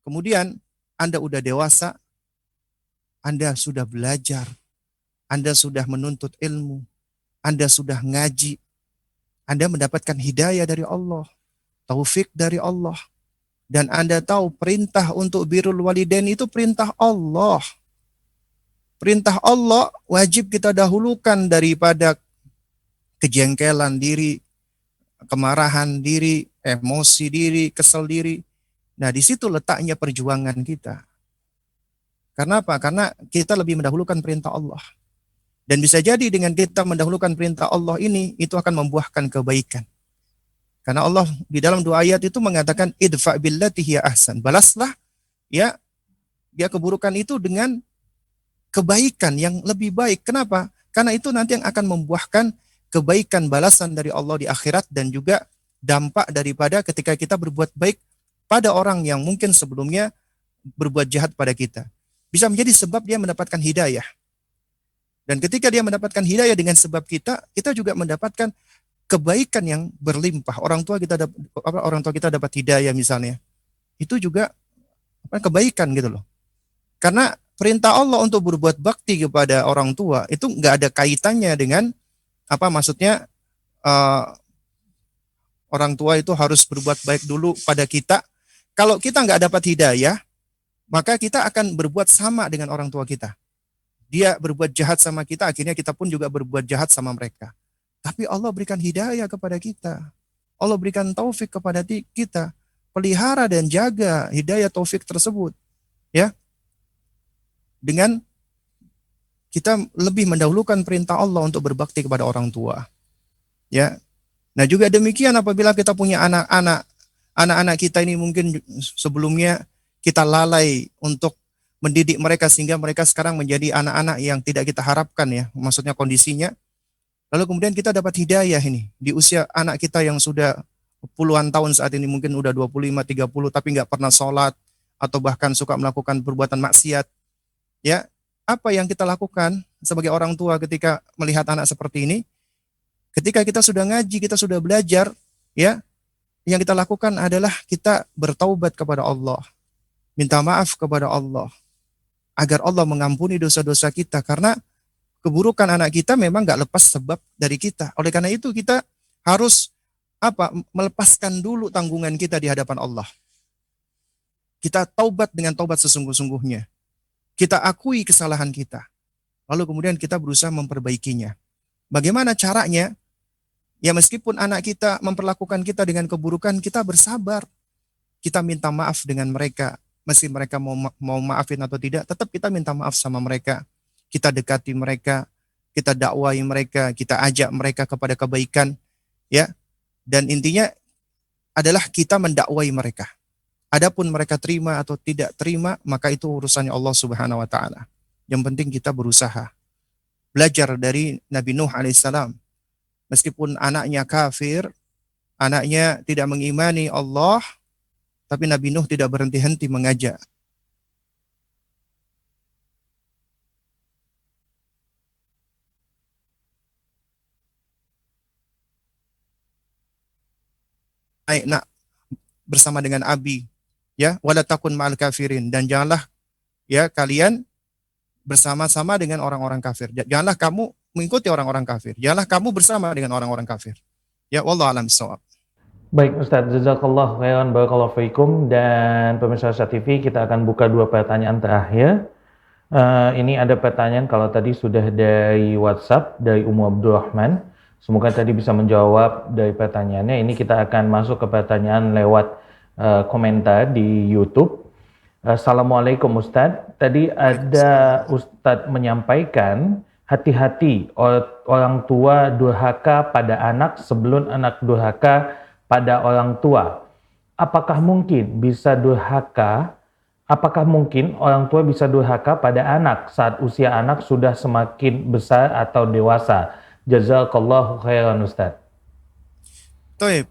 B: Kemudian Anda udah dewasa, Anda sudah belajar, Anda sudah menuntut ilmu, Anda sudah ngaji, Anda mendapatkan hidayah dari Allah, taufik dari Allah, dan Anda tahu perintah untuk birrul walidain itu perintah Allah. Perintah Allah wajib kita dahulukan daripada kejengkelan diri, kemarahan diri, emosi diri, kesel diri. Nah, di situ letaknya perjuangan kita. Karena apa? Karena kita lebih mendahulukan perintah Allah. Dan bisa jadi dengan kita mendahulukan perintah Allah ini, itu akan membuahkan kebaikan. Karena Allah di dalam dua ayat itu mengatakan idfa billati hiya ahsan. Balaslah ya keburukan itu dengan kebaikan yang lebih baik. Kenapa? Karena itu nanti yang akan membuahkan kebaikan balasan dari Allah di akhirat dan juga dampak daripada ketika kita berbuat baik pada orang yang mungkin sebelumnya berbuat jahat pada kita. Bisa menjadi sebab dia mendapatkan hidayah. Dan ketika dia mendapatkan hidayah dengan sebab kita juga mendapatkan kebaikan yang berlimpah. Orang tua kita dapat hidayah misalnya. Itu juga kebaikan gitu loh. Karena perintah Allah untuk berbuat bakti kepada orang tua itu nggak ada kaitannya dengan orang tua itu harus berbuat baik dulu pada kita. Kalau kita nggak dapat hidayah, maka kita akan berbuat sama dengan orang tua kita. Dia berbuat jahat sama kita, akhirnya kita pun juga berbuat jahat sama mereka. Tapi Allah berikan hidayah kepada kita. Allah berikan taufik kepada kita. Pelihara dan jaga hidayah taufik tersebut. Ya. Dengan kita lebih mendahulukan perintah Allah untuk berbakti kepada orang tua. Ya. Nah, juga demikian apabila kita punya anak-anak kita ini mungkin sebelumnya kita lalai untuk mendidik mereka sehingga mereka sekarang menjadi anak-anak yang tidak kita harapkan ya, maksudnya kondisinya. Lalu kemudian kita dapat hidayah ini di usia anak kita yang sudah puluhan tahun saat ini, mungkin udah 25, 30 tapi nggak pernah sholat atau bahkan suka melakukan perbuatan maksiat. Ya, apa yang kita lakukan sebagai orang tua ketika melihat anak seperti ini? Ketika kita sudah ngaji, kita sudah belajar, ya, yang kita lakukan adalah kita bertaubat kepada Allah, minta maaf kepada Allah, agar Allah mengampuni dosa-dosa kita, karena keburukan anak kita memang nggak lepas sebab dari kita. Oleh karena itu kita harus melepaskan dulu tanggungan kita di hadapan Allah. Kita taubat dengan taubat sesungguh-sungguhnya. kita akui kesalahan kita, lalu kemudian kita berusaha memperbaikinya. Bagaimana caranya? Ya meskipun anak kita memperlakukan kita dengan keburukan, kita bersabar. Kita minta maaf dengan mereka. Meski mereka mau maafin atau tidak, tetap kita minta maaf sama mereka. Kita dekati mereka, kita dakwai mereka, kita ajak mereka kepada kebaikan, ya. Dan intinya adalah kita mendakwai mereka. Adapun mereka terima atau tidak terima, maka itu urusannya Allah Subhanahu wa taala. Yang penting kita berusaha. Belajar dari Nabi Nuh alaihissalam. Meskipun anaknya kafir, anaknya tidak mengimani Allah, tapi Nabi Nuh tidak berhenti-henti mengajak. Naik nak bersama dengan Abi, ya, wala takun ma'al kafirin, dan janganlah ya kalian bersama-sama dengan orang-orang kafir. Janganlah kamu mengikuti orang-orang kafir. Janganlah kamu bersama dengan orang-orang kafir. Ya, wallahu a'lam bishawab.
A: Baik Ustadz, jazakallah khairan, barakallahu fiikum. Dan pemirsa Syah TV, kita akan buka 2 pertanyaan terakhir. Ini ada pertanyaan, kalau tadi sudah dari WhatsApp, dari Ummu Abdurrahman. Semoga tadi bisa menjawab dari pertanyaannya. Ini kita akan masuk ke pertanyaan lewat komentar di YouTube. Assalamualaikum Ustadz. Tadi ada Ustadz menyampaikan hati-hati orang tua durhaka pada anak sebelum anak durhaka pada orang tua. Apakah mungkin orang tua bisa durhaka pada anak saat usia anak sudah semakin besar atau dewasa? Jazakallahu khairan Ustadz.
B: Baik.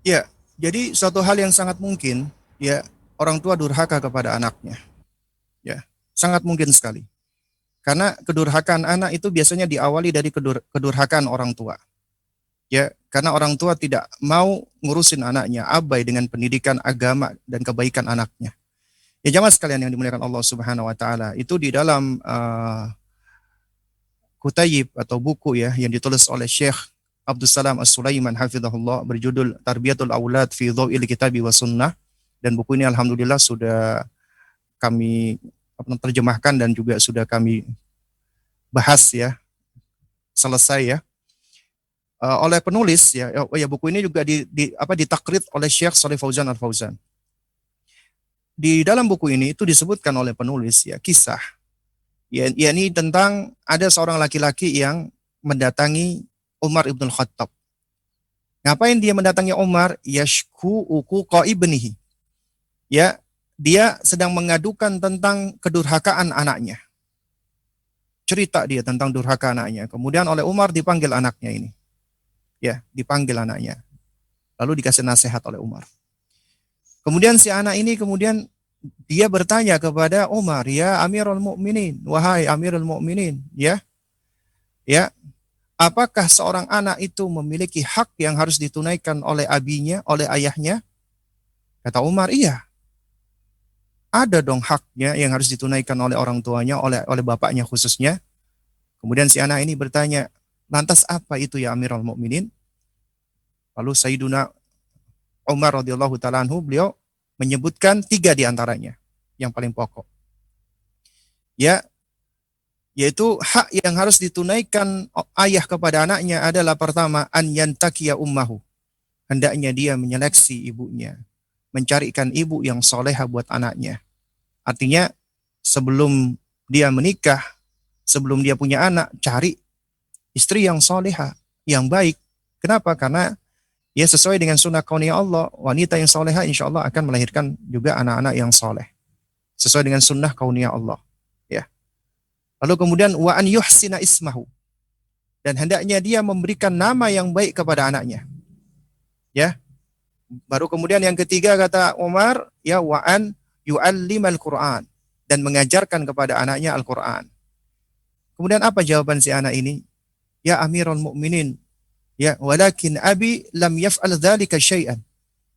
B: Ya, jadi suatu hal yang sangat mungkin, ya, orang tua durhaka kepada anaknya. Ya, sangat mungkin sekali. Karena kedurhakaan anak itu biasanya diawali dari kedurhakaan orang tua. Ya, karena orang tua tidak mau ngurusin anaknya, abai dengan pendidikan agama dan kebaikan anaknya. Ya, jamaah sekalian yang dimuliakan Allah Subhanahu wa taala, itu di dalam kutayib atau buku ya yang ditulis oleh Syekh Abdul Salam As-Sulaiman hafizahullah berjudul Tarbiyatul Aulad fi Dhawil Kitabi wa Sunnah, dan buku ini alhamdulillah sudah kami terjemahkan dan juga sudah kami bahas ya, selesai ya oleh penulis ya. Buku ini juga ditakrid oleh Syekh Shalih Fauzan Al-Fauzan. Di dalam buku ini itu disebutkan oleh penulis ya kisah yakni tentang ada seorang laki-laki yang mendatangi Umar ibn Khattab. Ngapain dia mendatangi Umar? Yashku uquqa ibnihi. Ya, dia sedang mengadukan tentang kedurhakaan anaknya. Cerita dia tentang durhaka anaknya. Kemudian oleh Umar dipanggil anaknya ini. Ya, dipanggil anaknya. Lalu dikasih nasihat oleh Umar. Kemudian si anak ini dia bertanya kepada Umar, ya Amirul Mukminin, wahai Amirul Mukminin, ya, apakah seorang anak itu memiliki hak yang harus ditunaikan oleh abinya, oleh ayahnya? Kata Umar, iya. Ada dong haknya yang harus ditunaikan oleh orang tuanya, oleh bapaknya khususnya. Kemudian si anak ini bertanya, lantas apa itu ya Amirul Mukminin? Lalu Sayyiduna Umar radhiyallahu ta'ala anhu, beliau menyebutkan 3 di antaranya yang paling pokok. Ya, yaitu hak yang harus ditunaikan ayah kepada anaknya adalah pertama, an yantakiya ummahu. Hendaknya dia menyeleksi ibunya, mencarikan ibu yang soleha buat anaknya. Artinya sebelum dia menikah, sebelum dia punya anak, cari istri yang soleha, yang baik. Kenapa? Karena ya sesuai dengan sunnah kauniyah Allah, wanita yang soleha insya Allah akan melahirkan juga anak-anak yang soleh. Sesuai dengan sunnah kauniyah Allah. Ya. Lalu kemudian wa an yuhsina ismahu. Dan hendaknya dia memberikan nama yang baik kepada anaknya. Ya. Baru kemudian yang ketiga kata Umar, ya wa an yu'allimal Qur'an, dan mengajarkan kepada anaknya Al-Qur'an. Kemudian apa jawaban si anak ini? Ya Amirul Mukminin, ya walakin abi lam yaf'al dzalika syai'an.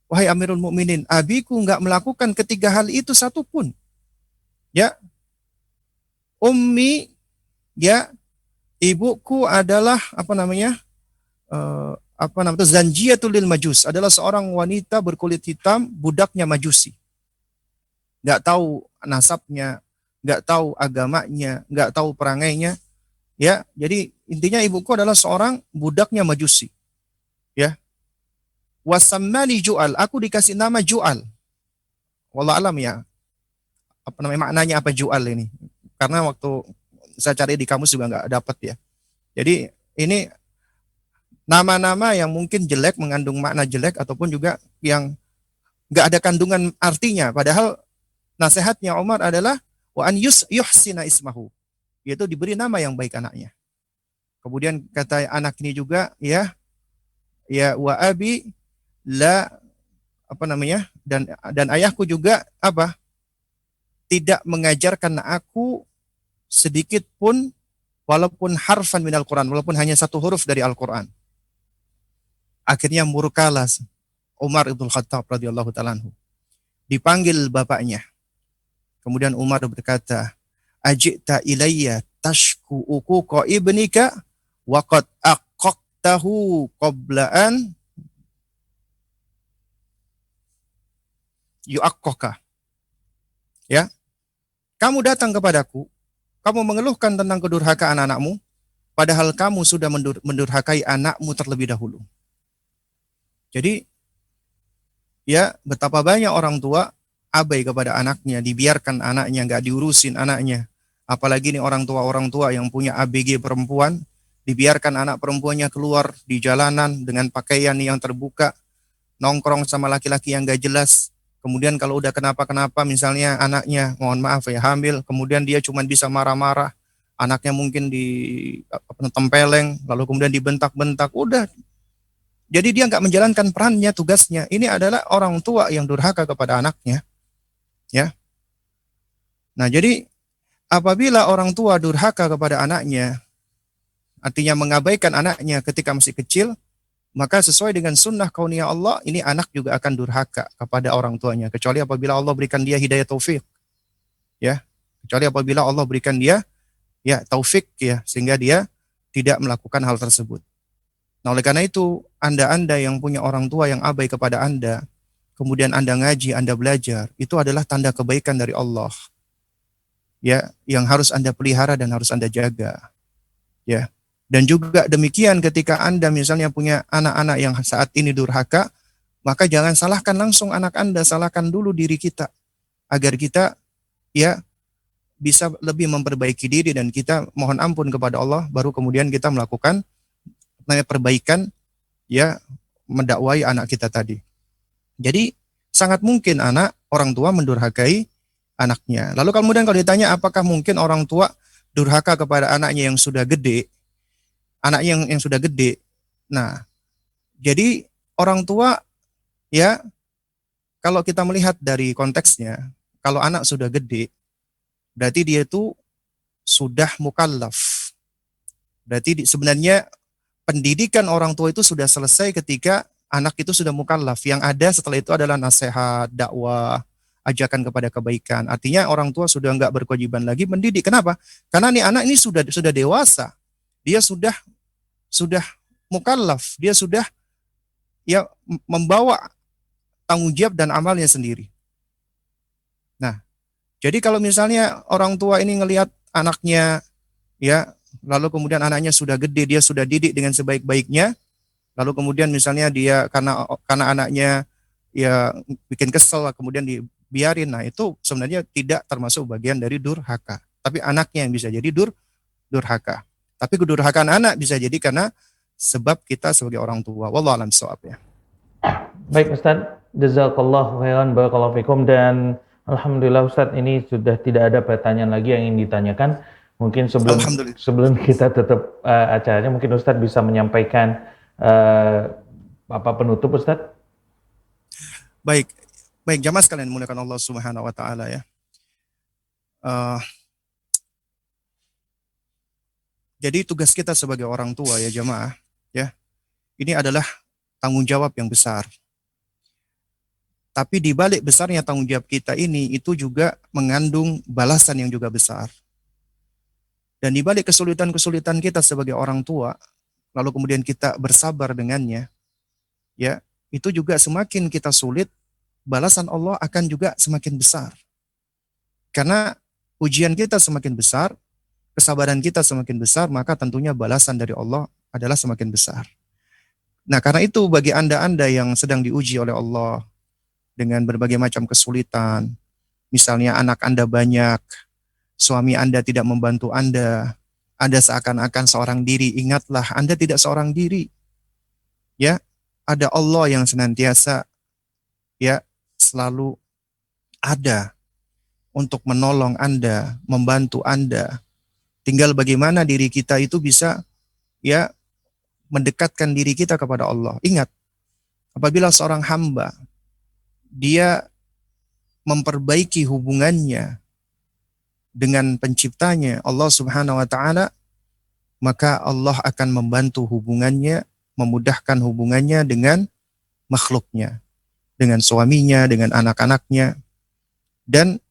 B: Wahai Amirul Mukminin, abiku enggak melakukan ketiga hal itu satupun. Ya. Ummi, ya, ibuku adalah Zanjiyatul lil Majus, adalah seorang wanita berkulit hitam, budaknya Majusi. Nggak tahu nasabnya, nggak tahu agamanya, nggak tahu perangainya, ya. Jadi intinya ibuku adalah seorang budaknya Majusi, ya. Wasammani Ju'al, aku dikasih nama Ju'al. Wallah alam ya, apa namanya maknanya apa Ju'al ini? Karena waktu saya cari di kamus juga nggak dapat ya. Jadi ini nama-nama yang mungkin jelek, mengandung makna jelek, ataupun juga yang nggak ada kandungan artinya. Padahal nasihatnya Umar adalah wa an yuhsina ismahu, yaitu diberi nama yang baik anaknya. Kemudian kata anak ini juga, ya wa abi la, apa namanya, dan ayahku juga apa, tidak mengajarkan aku sedikit pun, walaupun harfan minal Quran, walaupun hanya satu huruf dari Al-Quran. Akhirnya murkalah Umar ibn Khattab radhiyallahu ta'ala anhu. Dipanggil bapaknya. Kemudian Umar berkata, ajita ilayya tashku uquqa ibnika wa qad aqaqtahu qabla'an yu'aqqaka. Ya, kamu datang kepadaku, kamu mengeluhkan tentang kedurhakaan anakmu, padahal kamu sudah mendurhakai anakmu terlebih dahulu. Jadi, ya betapa banyak orang tua abai kepada anaknya, dibiarkan anaknya, nggak diurusin anaknya. Apalagi nih orang tua yang punya ABG perempuan, dibiarkan anak perempuannya keluar di jalanan dengan pakaian yang terbuka, nongkrong sama laki-laki yang nggak jelas. Kemudian kalau udah kenapa-kenapa, misalnya anaknya, mohon maaf ya, hamil, kemudian dia cuma bisa marah-marah, anaknya mungkin ditempeleng, lalu kemudian dibentak-bentak, udah. Jadi dia nggak menjalankan perannya, tugasnya. Ini adalah orang tua yang durhaka kepada anaknya, ya. Nah, jadi apabila orang tua durhaka kepada anaknya, artinya mengabaikan anaknya ketika masih kecil, maka sesuai dengan sunnah kauniyah Allah, ini anak juga akan durhaka kepada orang tuanya. Kecuali apabila Allah berikan dia hidayah taufik, ya. Kecuali apabila Allah berikan dia, ya, taufik, ya, sehingga dia tidak melakukan hal tersebut. Nah, oleh karena itu, Anda yang punya orang tua yang abai kepada Anda, kemudian Anda ngaji, Anda belajar, itu adalah tanda kebaikan dari Allah, ya, yang harus Anda pelihara dan harus Anda jaga, ya. Dan juga demikian ketika Anda misalnya punya anak-anak yang saat ini durhaka, maka jangan salahkan langsung anak Anda, salahkan dulu diri kita, agar kita, ya, bisa lebih memperbaiki diri dan kita mohon ampun kepada Allah, baru kemudian kita melakukan perbaikan, ya, mendakwai anak kita tadi. Jadi sangat mungkin orang tua mendurhakai anaknya. Lalu kemudian kalau ditanya apakah mungkin orang tua durhaka kepada anaknya yang sudah gede, anaknya yang sudah gede. Nah, jadi orang tua, ya, kalau kita melihat dari konteksnya, kalau anak sudah gede, berarti dia itu sudah mukallaf. Berarti sebenarnya pendidikan orang tua itu sudah selesai ketika anak itu sudah mukallaf. Yang ada setelah itu adalah nasihat, dakwah, ajakan kepada kebaikan. Artinya orang tua sudah enggak berkewajiban lagi mendidik. Kenapa? Karena nih anak ini sudah dewasa. Dia sudah mukallaf. Dia sudah, ya, membawa tanggung jawab dan amalnya sendiri. Nah, jadi kalau misalnya orang tua ini ngelihat anaknya, ya, lalu kemudian anaknya sudah gede, dia sudah didik dengan sebaik-baiknya, lalu kemudian misalnya dia karena anaknya, ya, bikin kesel, kemudian dibiarin, nah itu sebenarnya tidak termasuk bagian dari durhaka. Tapi anaknya yang bisa jadi durhaka. Tapi kedurhakaan anak bisa jadi karena sebab kita sebagai orang tua. Wallahu a'lam bishawab, ya.
A: Baik Ustadz, jazakallahu khairan, barakallahu fikum, dan alhamdulillah Ustadz, ini sudah tidak ada pertanyaan lagi yang ingin ditanyakan. Mungkin sebelum kita tutup acaranya, mungkin Ustadz bisa menyampaikan apa penutup Ustadz?
B: Baik jamaah sekalian dimuliakan Allah Subhanahu wa taala, ya. Jadi tugas kita sebagai orang tua, ya jamaah, ya, ini adalah tanggung jawab yang besar. Tapi di balik besarnya tanggung jawab kita ini, itu juga mengandung balasan yang juga besar. Dan di balik kesulitan-kesulitan kita sebagai orang tua, lalu kemudian kita bersabar dengannya, ya, itu juga semakin kita sulit, balasan Allah akan juga semakin besar. Karena ujian kita semakin besar, kesabaran kita semakin besar, maka tentunya balasan dari Allah adalah semakin besar. Nah, karena itu bagi Anda-Anda yang sedang diuji oleh Allah dengan berbagai macam kesulitan, misalnya anak Anda banyak, suami Anda tidak membantu Anda seakan-akan seorang diri, ingatlah Anda tidak seorang diri. Ya, ada Allah yang senantiasa ya selalu ada untuk menolong Anda, membantu Anda. Tinggal bagaimana diri kita itu bisa ya mendekatkan diri kita kepada Allah. Ingat, apabila seorang hamba dia memperbaiki hubungannya dengan penciptanya Allah Subhanahu wa taala, maka Allah akan membantu hubungannya, memudahkan hubungannya dengan makhluknya, dengan suaminya, dengan anak-anaknya. Dan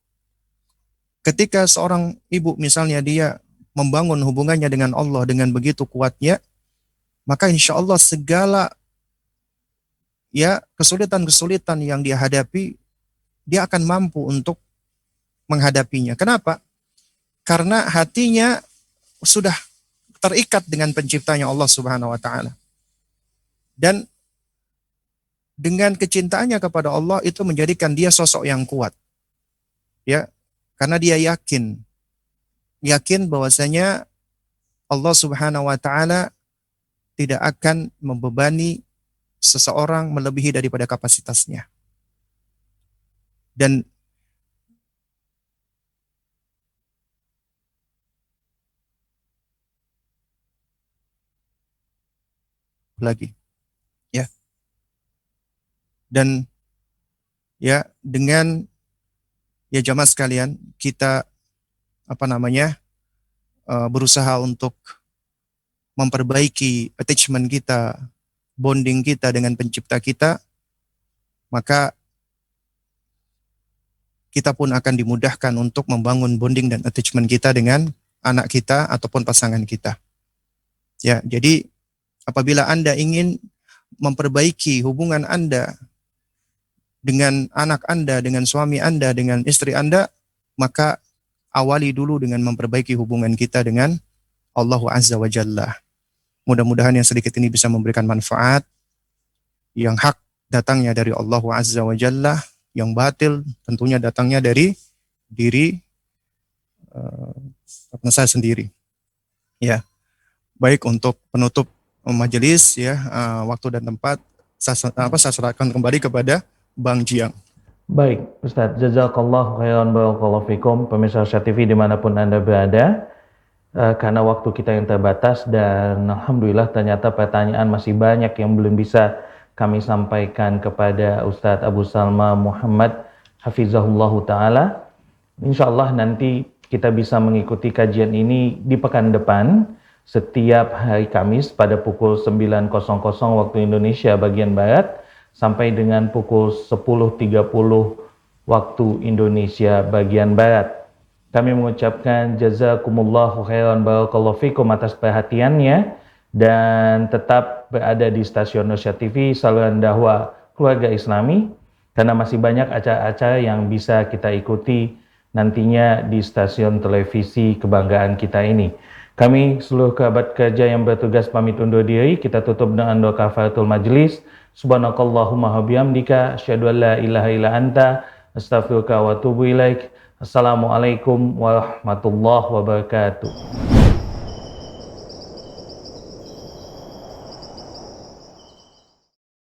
B: ketika seorang ibu misalnya dia membangun hubungannya dengan Allah dengan begitu kuatnya, maka insya Allah segala ya kesulitan-kesulitan yang dia hadapi, dia akan mampu untuk menghadapinya. Kenapa? Karena hatinya sudah terikat dengan penciptanya Allah Subhanahu wa taala. Dan dengan kecintaannya kepada Allah itu menjadikan dia sosok yang kuat. Ya, karena dia yakin bahwasanya Allah Subhanahu wa taala tidak akan membebani seseorang melebihi daripada kapasitasnya. Dan lagi ya, dan ya dengan ya jamaah sekalian kita berusaha untuk memperbaiki attachment kita, bonding kita dengan pencipta kita, maka kita pun akan dimudahkan untuk membangun bonding dan attachment kita dengan anak kita ataupun pasangan kita. Ya, jadi apabila Anda ingin memperbaiki hubungan Anda dengan anak Anda, dengan suami Anda, dengan istri Anda, maka awali dulu dengan memperbaiki hubungan kita dengan Allah Azza wa Jalla. Mudah-mudahan yang sedikit ini bisa memberikan manfaat. Yang hak datangnya dari Allah Azza wa Jalla, yang batil tentunya datangnya dari diri saya sendiri. Ya, baik, untuk penutup majelis ya, waktu dan tempat saya serahkan kembali kepada Bang Jiang.
A: Baik, Ustadz, jazakallah khairan barakallahu fikum, pemirsa Syah TV dimanapun Anda berada. Karena waktu kita yang terbatas dan alhamdulillah ternyata pertanyaan masih banyak yang belum bisa kami sampaikan kepada Ustadz Abu Salma Muhammad hafizahullahu ta'ala. Insyaallah nanti kita bisa mengikuti kajian ini di pekan depan setiap hari Kamis pada pukul 9.00 waktu Indonesia bagian Barat sampai dengan pukul 10.30 waktu Indonesia bagian Barat. Kami mengucapkan jazakumullahu khairan barakallahu fikum atas perhatiannya dan tetap berada di stasiun Syah TV, saluran dakwah keluarga Islami, karena masih banyak acara-acara yang bisa kita ikuti nantinya di stasiun televisi kebanggaan kita ini. Kami seluruh kerabat kerja yang bertugas pamit undur diri. Kita tutup dengan doa kafaratul majlis. Subhanakallahumma wa bihamdika asyhadu an la ilaha illa anta astaghfiruka wa atubu ilaik. Assalamualaikum warahmatullahi wabarakatuh.